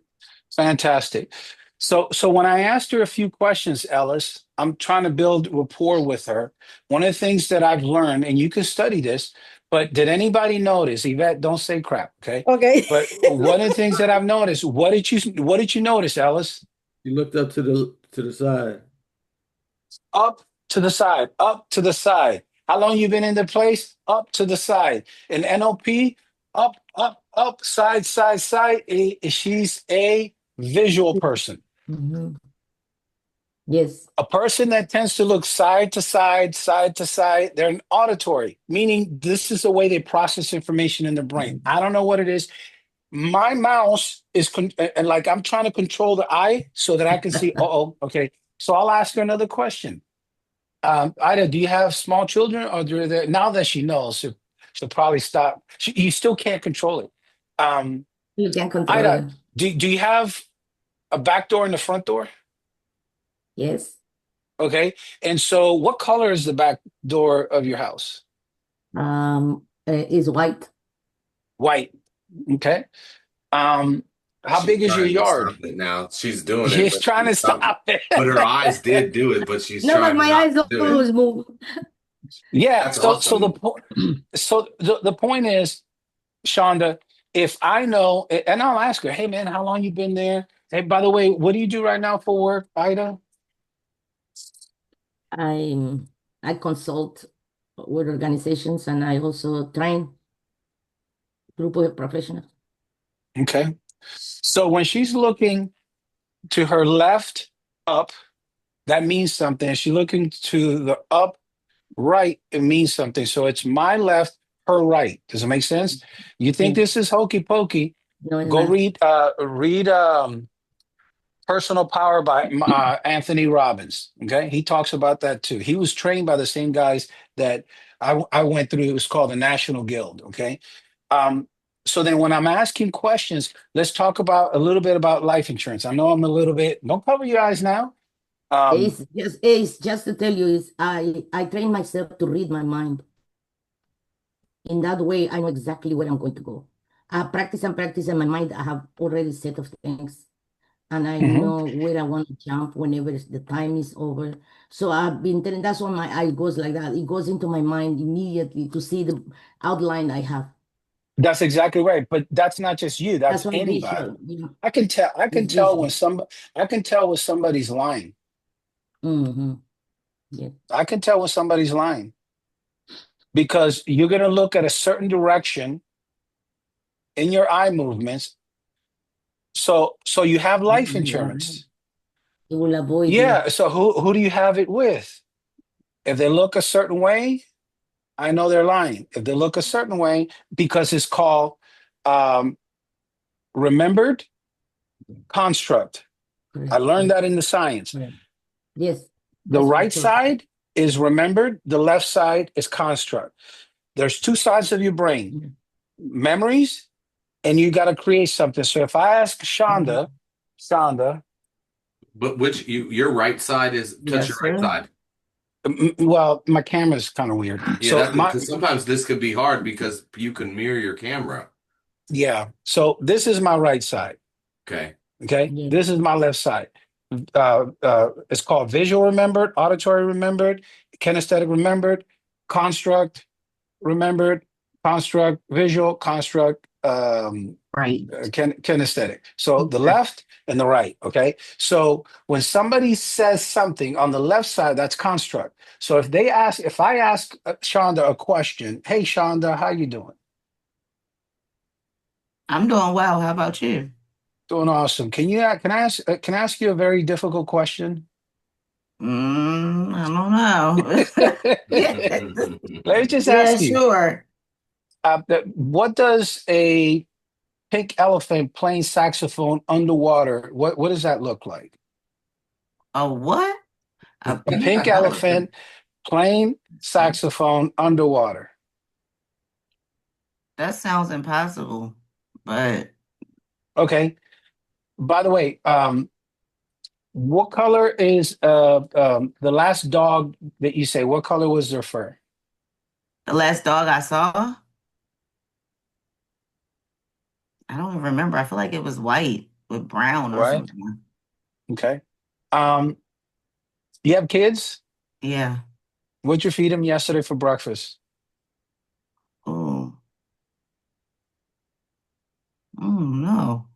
[SPEAKER 1] Fantastic. So when I asked her a few questions, Ellis, I'm trying to build rapport with her. One of the things that I've learned, and you can study this, but did anybody notice, Yvette, don't say crap, okay?
[SPEAKER 2] Okay.
[SPEAKER 1] But one of the things that I've noticed, what did you notice, Ellis?
[SPEAKER 10] You looked up to the side.
[SPEAKER 1] Up to the side, up to the side. How long you been in the place? Up to the side. In NLP, up, up, up, side, side, side. She's a visual person.
[SPEAKER 5] Mhm. Yes.
[SPEAKER 1] A person that tends to look side to side, they're an auditory, meaning this is the way they process information in their brain. I don't know what it is. My mouse is, and like I'm trying to control the eye so that I can see, okay. So I'll ask her another question. Ida, do you have small children or now that she knows, she'll probably stop. You still can't control it.
[SPEAKER 5] You can control
[SPEAKER 1] Ida,
[SPEAKER 5] it.
[SPEAKER 1] do you have a back door and a front door?
[SPEAKER 5] Yes.
[SPEAKER 1] Okay. And so what color is the back door of your house?
[SPEAKER 5] Is white.
[SPEAKER 1] White. Okay. How
[SPEAKER 3] She's
[SPEAKER 1] big is your
[SPEAKER 3] trying to
[SPEAKER 1] yard?
[SPEAKER 3] stop it now. She's doing it,
[SPEAKER 1] She's
[SPEAKER 3] but
[SPEAKER 1] trying to stop it.
[SPEAKER 3] but her eyes did do it, but she's
[SPEAKER 5] No, but
[SPEAKER 3] trying
[SPEAKER 5] my
[SPEAKER 3] not
[SPEAKER 5] eyes
[SPEAKER 3] to do it.
[SPEAKER 5] always move.
[SPEAKER 1] Yeah.
[SPEAKER 3] That's
[SPEAKER 1] So the
[SPEAKER 3] awesome.
[SPEAKER 1] point. So the point is, Shonda, if I know, and I'll ask her, hey man, how long you been there? Hey, by the way, what do you do right now for work, Ida?
[SPEAKER 5] I I consult with organizations and I also train group of professionals.
[SPEAKER 1] Okay. So when she's looking to her left up, that means something. She's looking to the up right, it means something. So it's my left, her right. Does it make sense? You think
[SPEAKER 5] Yes.
[SPEAKER 1] this is hokey pokey?
[SPEAKER 5] No, it's
[SPEAKER 1] Go
[SPEAKER 5] not.
[SPEAKER 1] read Personal Power by Anthony Robbins. Okay, he talks about that too. He was trained by the same guys that I went through. It was called the National Guild. Okay, um, so then when I'm asking questions, let's talk about a little bit about life insurance. I know I'm a little bit. Don't cover your eyes now. Um,
[SPEAKER 5] It's just to tell you is I train myself to read my mind. In that way, I know exactly where I'm going to go. I practice and practice in my mind. I have already set of things, and I
[SPEAKER 1] mhm.
[SPEAKER 5] know where I want to jump whenever the time is over. So I've been telling. That's why my eye goes like that. It goes into my mind immediately to see the outline I have.
[SPEAKER 1] That's exactly right. But that's not just you.
[SPEAKER 5] That's
[SPEAKER 1] That's
[SPEAKER 5] why
[SPEAKER 1] anybody.
[SPEAKER 5] visual. You know,
[SPEAKER 1] I can tell. I can
[SPEAKER 5] it's
[SPEAKER 1] tell when
[SPEAKER 5] visual.
[SPEAKER 1] somebody's lying.
[SPEAKER 5] Mm-hmm. Yeah.
[SPEAKER 1] I can tell when somebody's lying because you're going to look at a certain direction in your eye movements. So you have life insurance.
[SPEAKER 5] It will avoid you.
[SPEAKER 1] Yeah. So who do you have it with? If they look a certain way, I know they're lying. If they look a certain way, because it's called um, remembered construct. I
[SPEAKER 5] Correct.
[SPEAKER 1] learned that in the science.
[SPEAKER 5] Correct. Yes,
[SPEAKER 1] The
[SPEAKER 5] that's what I
[SPEAKER 1] right
[SPEAKER 5] thought.
[SPEAKER 1] side is remembered. The left side is construct. There's two sides of your brain, memories, and you got to create something. So if I ask Shonda,
[SPEAKER 3] But your right side is touch
[SPEAKER 8] Yes,
[SPEAKER 3] your right
[SPEAKER 8] sir.
[SPEAKER 3] side.
[SPEAKER 1] well, my camera's kind of weird.
[SPEAKER 3] Yeah,
[SPEAKER 1] So
[SPEAKER 3] because sometimes this could be hard because you can mirror your camera.
[SPEAKER 1] so this is my right side.
[SPEAKER 3] Okay.
[SPEAKER 1] Okay.
[SPEAKER 5] Yeah.
[SPEAKER 1] This is my left side. It's called visual remembered, auditory remembered, kinesthetic remembered, construct remembered, construct, visual, construct,
[SPEAKER 8] Right.
[SPEAKER 1] kinesthetic. So the left and the right. Okay. So when somebody says something on the left side, that's construct. So if I ask Shonda a question, hey Shonda, how you doing?
[SPEAKER 8] I'm doing well. How about you?
[SPEAKER 1] Doing awesome. Can I ask you a very difficult question?
[SPEAKER 8] I don't know.
[SPEAKER 1] Let me just
[SPEAKER 8] Yeah,
[SPEAKER 1] ask you,
[SPEAKER 8] sure.
[SPEAKER 1] what does a pink elephant playing saxophone underwater, what does that look like?
[SPEAKER 8] A what? A
[SPEAKER 1] A
[SPEAKER 8] pink
[SPEAKER 1] pink
[SPEAKER 8] elephant.
[SPEAKER 1] elephant playing saxophone underwater.
[SPEAKER 8] That sounds impossible, but
[SPEAKER 1] Okay. By the way, what color is the last dog that you say? What color was their fur?
[SPEAKER 8] the last dog I saw, I don't even remember. I feel like it was white with brown or
[SPEAKER 1] Right.
[SPEAKER 8] something.
[SPEAKER 1] Okay. Um, you have kids?
[SPEAKER 8] Yeah.
[SPEAKER 1] What'd you feed them yesterday for breakfast?
[SPEAKER 8] Oh, oh no.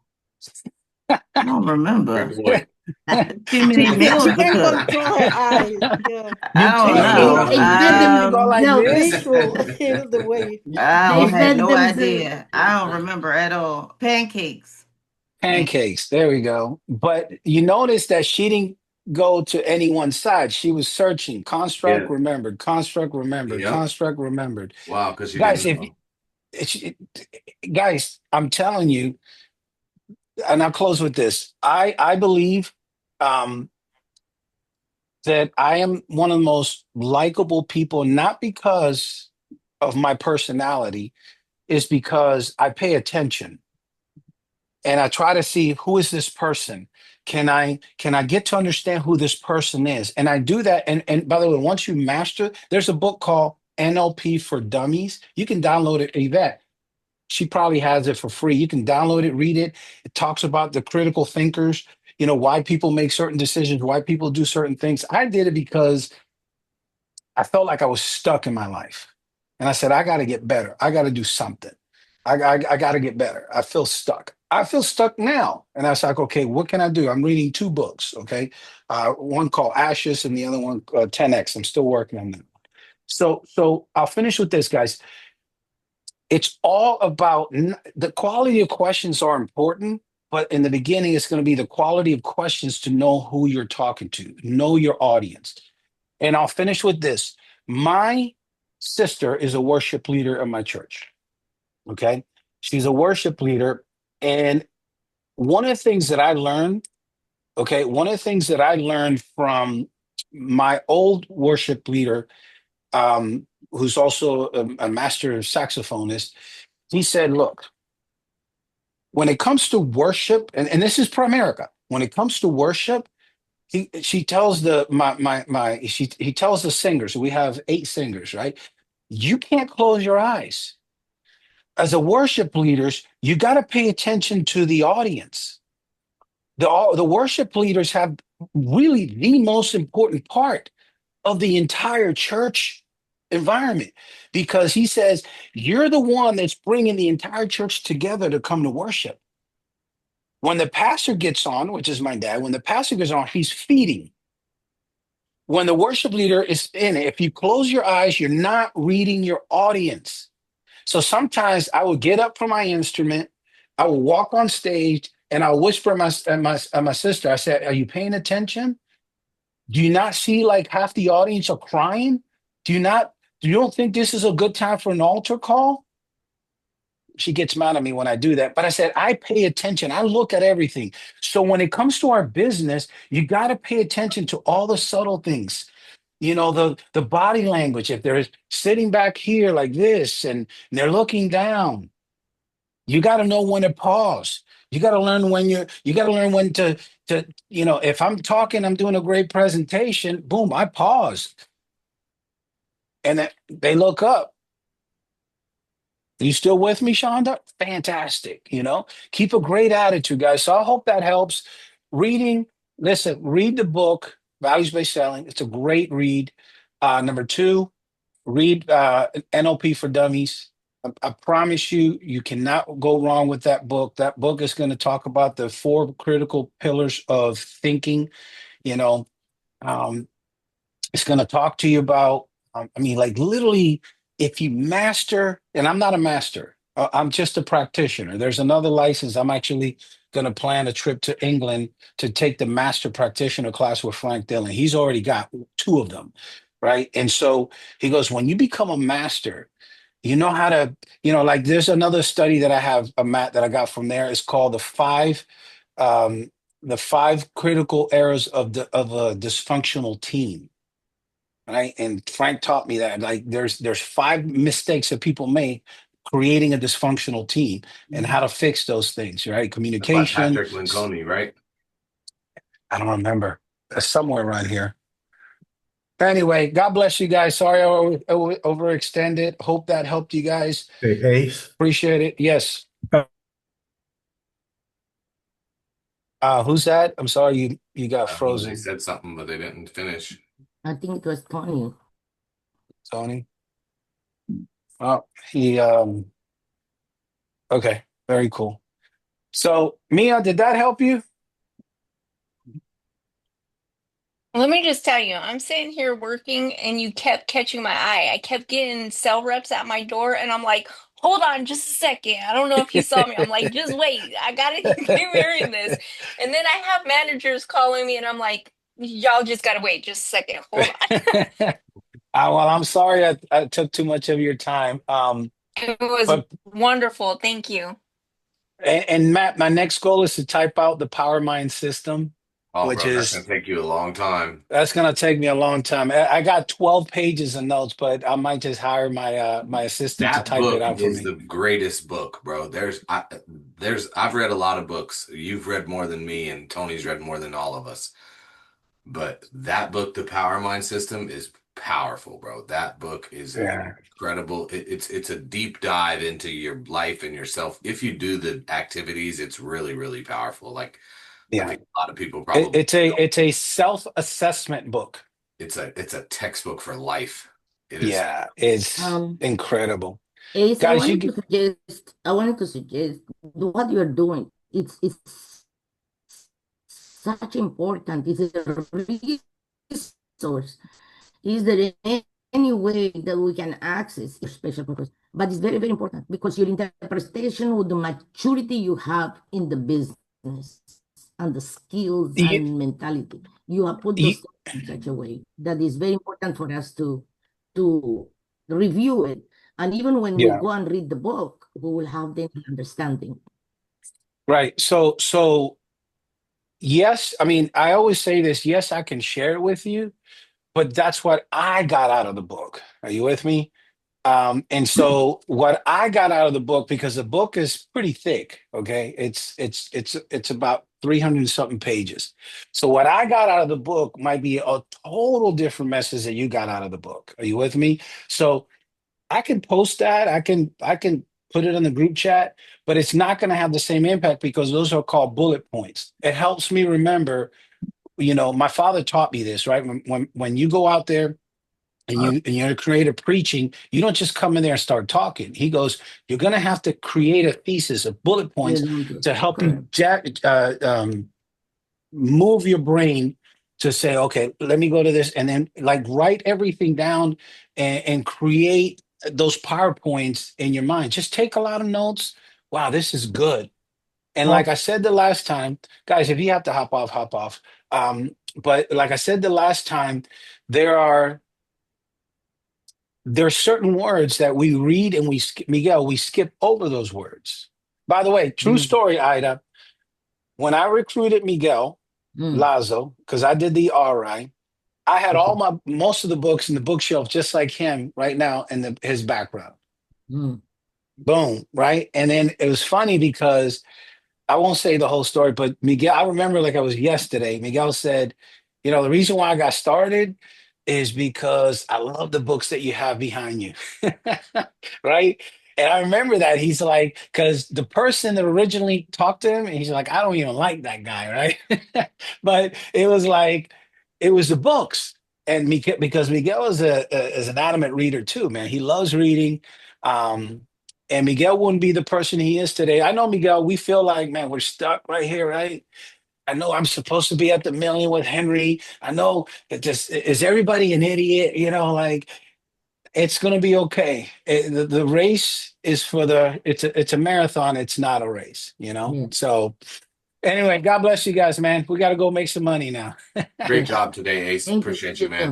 [SPEAKER 8] I don't remember.
[SPEAKER 3] Good boy.
[SPEAKER 8] Too many meals
[SPEAKER 2] She
[SPEAKER 8] to
[SPEAKER 2] can
[SPEAKER 8] cook.
[SPEAKER 2] control her eyes. Yeah.
[SPEAKER 1] You
[SPEAKER 8] I don't
[SPEAKER 1] can't.
[SPEAKER 5] They,
[SPEAKER 8] know.
[SPEAKER 5] they fed
[SPEAKER 1] You go like
[SPEAKER 5] themselves.
[SPEAKER 1] this.
[SPEAKER 2] Visual is the way.
[SPEAKER 8] I
[SPEAKER 5] They
[SPEAKER 8] don't had
[SPEAKER 5] fed
[SPEAKER 8] no
[SPEAKER 5] themselves.
[SPEAKER 8] idea. I don't remember at all. Pancakes.
[SPEAKER 1] Pancakes. There we go. But you notice that she didn't go to any one side. She was searching. Construct
[SPEAKER 3] Yeah.
[SPEAKER 1] remembered. Construct remembered.
[SPEAKER 3] Yep.
[SPEAKER 1] Construct remembered.
[SPEAKER 3] Wow, because you
[SPEAKER 1] Guys,
[SPEAKER 3] didn't know.
[SPEAKER 1] guys, I'm telling you, and I'll close with this. I believe um, that I am one of the most likable people, not because of my personality, is because I pay attention and I try to see who is this person. Can I get to understand who this person is? And I do that. And by the way, once you master, there's a book called NLP for Dummies. You can download it, Yvette. She probably has it for free. You can download it, read it. It talks about the critical thinkers, why people make certain decisions, why people do certain things. I did it because I felt like I was stuck in my life. And I said, I got to get better. I got to do something. I got to get better. I feel stuck. I feel stuck now. And I was like, okay, what can I do? I'm reading two books, okay? One called Ashes and the other one, 10X. I'm still working on that. So I'll finish with this, guys. It's all about the quality of questions are important, but in the beginning, it's going to be the quality of questions to know who you're talking to, know your audience. And I'll finish with this. My sister is a worship leader in my church. Okay. She's a worship leader. And one of the things that I learned, one of the things that I learned from my old worship leader, who's also a master saxophonist, he said, look, when it comes to worship, and this is pro America, when it comes to worship, he tells he tells the singers, we have 8 singers, right? You can't close your eyes. As a worship leaders, you got to pay attention to the audience. The worship leaders have really the most important part of the entire church environment, because he says you're the one that's bringing the entire church together to come to worship. When the pastor gets on, which is my dad, when the pastor gets on, he's feeding. When the worship leader is in it, if you close your eyes, you're not reading your audience. So sometimes I would get up from my instrument, I would walk on stage, and I whisper at my sister, I said, are you paying attention? Do you not see like half the audience are crying? Do you don't think this is a good time for an altar call? She gets mad at me when I do that. But I said, I pay attention. I look at everything. So when it comes to our business, you got to pay attention to all the subtle things. the body language. If they're sitting back here like this and they're looking down, you got to know when to pause. You got to learn you got to learn when to, if I'm talking, I'm doing a great presentation, boom, I pause. And then they look up. Are you still with me, Shonda? Fantastic. Keep a great attitude, guys. So I hope that helps. Reading, listen, read the book, Values Based Selling. It's a great read. Number two, read NLP for Dummies. I promise you, you cannot go wrong with that book. That book is going to talk about the four critical pillars of thinking. You know, um, it's going to talk to you about, like literally, if you master, and I'm not a master, I'm just a practitioner. There's another license. I'm actually going to plan a trip to England to take the master practitioner class with Frank Dillon. He's already got two of them, right? And so he goes, when you become a master, you know how to, like there's another study that I have, a mat that I got from there. It's called um, the five critical errors of a dysfunctional team. Right. And Frank taught me that like there's five mistakes that people make creating a dysfunctional team and how to fix those things, right?
[SPEAKER 3] That's by
[SPEAKER 1] Communication.
[SPEAKER 3] Patrick Lencioni, right?
[SPEAKER 1] I don't remember. Somewhere around here. Anyway, God bless you guys. Sorry I overextended. Hope that helped you guys.
[SPEAKER 9] Hey, Ace.
[SPEAKER 1] Appreciate it. Yes. Who's that? I'm sorry you got
[SPEAKER 3] They
[SPEAKER 1] frozen.
[SPEAKER 3] said something, but they didn't finish.
[SPEAKER 5] I think it was Tony.
[SPEAKER 1] Tony. Oh, okay, very cool. So Mia, did that help you?
[SPEAKER 11] Let me just tell you, I'm sitting here working and you kept catching my eye. I kept getting cell reps at my door and I'm like, hold on just a second. I don't know if you saw me. I'm like, just wait. I gotta keep hearing this. And then I have managers calling me and I'm like, y'all just gotta wait just a second. Hold on.
[SPEAKER 1] Well, I'm sorry I took too much of your time.
[SPEAKER 11] It was
[SPEAKER 1] But
[SPEAKER 11] wonderful. Thank you.
[SPEAKER 1] and Matt, my next goal is to type out the Power Mind system,
[SPEAKER 3] Oh,
[SPEAKER 1] which
[SPEAKER 3] bro, that's gonna
[SPEAKER 1] is
[SPEAKER 3] take you a long time.
[SPEAKER 1] that's gonna take me a long time. I got 12 pages of notes, but I might just hire my assistant to
[SPEAKER 3] That
[SPEAKER 1] type it
[SPEAKER 3] book
[SPEAKER 1] out for
[SPEAKER 3] is
[SPEAKER 1] me.
[SPEAKER 3] the greatest book, bro. I've read a lot of books. You've read more than me, and Tony's read more than all of us. But that book, The Power Mind System, is powerful, bro. That book is
[SPEAKER 1] Yeah,
[SPEAKER 3] incredible. It's a deep dive into your life and yourself. If you do the activities, it's really, really powerful. Like I
[SPEAKER 1] yeah.
[SPEAKER 3] think a lot of people probably don't.
[SPEAKER 1] It's a self-assessment book.
[SPEAKER 3] It's a textbook for life. It is.
[SPEAKER 1] Yeah, it's
[SPEAKER 5] Um,
[SPEAKER 1] incredible.
[SPEAKER 5] Ace,
[SPEAKER 1] Guys, you
[SPEAKER 5] I wanted to suggest what you're doing. It's such important. It's a resource. Is there any way that we can access your special purpose? But it's very, very important because your interpretation with the maturity you have in the business and the skills
[SPEAKER 1] you,
[SPEAKER 5] and mentality, you have put
[SPEAKER 1] you
[SPEAKER 5] those things in such a way that is very important for us to review it. And even when we
[SPEAKER 1] yeah,
[SPEAKER 5] go and read the book, we will have the understanding.
[SPEAKER 1] right. So yes, I mean, I always say this, yes, I can share it with you, but that's what I got out of the book. Are you with me? And so what I got out of the book, because the book is pretty thick, okay? It's about 300 and something pages. So what I got out of the book might be a total different message that you got out of the book. Are you with me? So I can post that. I can put it in the group chat, but it's not going to have the same impact because those are called bullet points. It helps me remember, my father taught me this, right? When you go out there and you're a creator preaching, you don't just come in there and start talking. He goes, you're going to have to create a thesis of bullet points to help you
[SPEAKER 5] Correct.
[SPEAKER 1] move your brain to say, okay, let me go to this, and then like write everything down and create those PowerPoints in your mind. Just take a lot of notes. Wow, this is good. And like I said the last time, guys, if you have to hop off, hop off. But like I said the last time, there are certain words that we read and Miguel, we skip over those words. By the way, true story, Ida. When I recruited Miguel
[SPEAKER 5] Mm.
[SPEAKER 1] Lazo, because I did the RI, I had most of the books in the bookshelf just like him right now in his background.
[SPEAKER 5] Mm.
[SPEAKER 1] Boom, right? And then it was funny because I won't say the whole story, but Miguel, I remember like it was yesterday. Miguel said, the reason why I got started is because I love the books that you have behind you. Right? And I remember that he's like, because the person that originally talked to him, and he's like, I don't even like that guy, right? But it was like, it was the books. And because Miguel is an adamant reader too, man. He loves reading. And Miguel wouldn't be the person he is today. I know, Miguel, we feel like, man, we're stuck right here, right? I know I'm supposed to be at the million with Henry. I know that just is everybody an idiot? Like it's gonna be okay. The race is it's a marathon. It's not a race,
[SPEAKER 5] Yeah.
[SPEAKER 1] So anyway, God bless you guys, man. We got to go make some money now.
[SPEAKER 3] Great job today, Ace.
[SPEAKER 5] Thank you.
[SPEAKER 3] Appreciate you, man.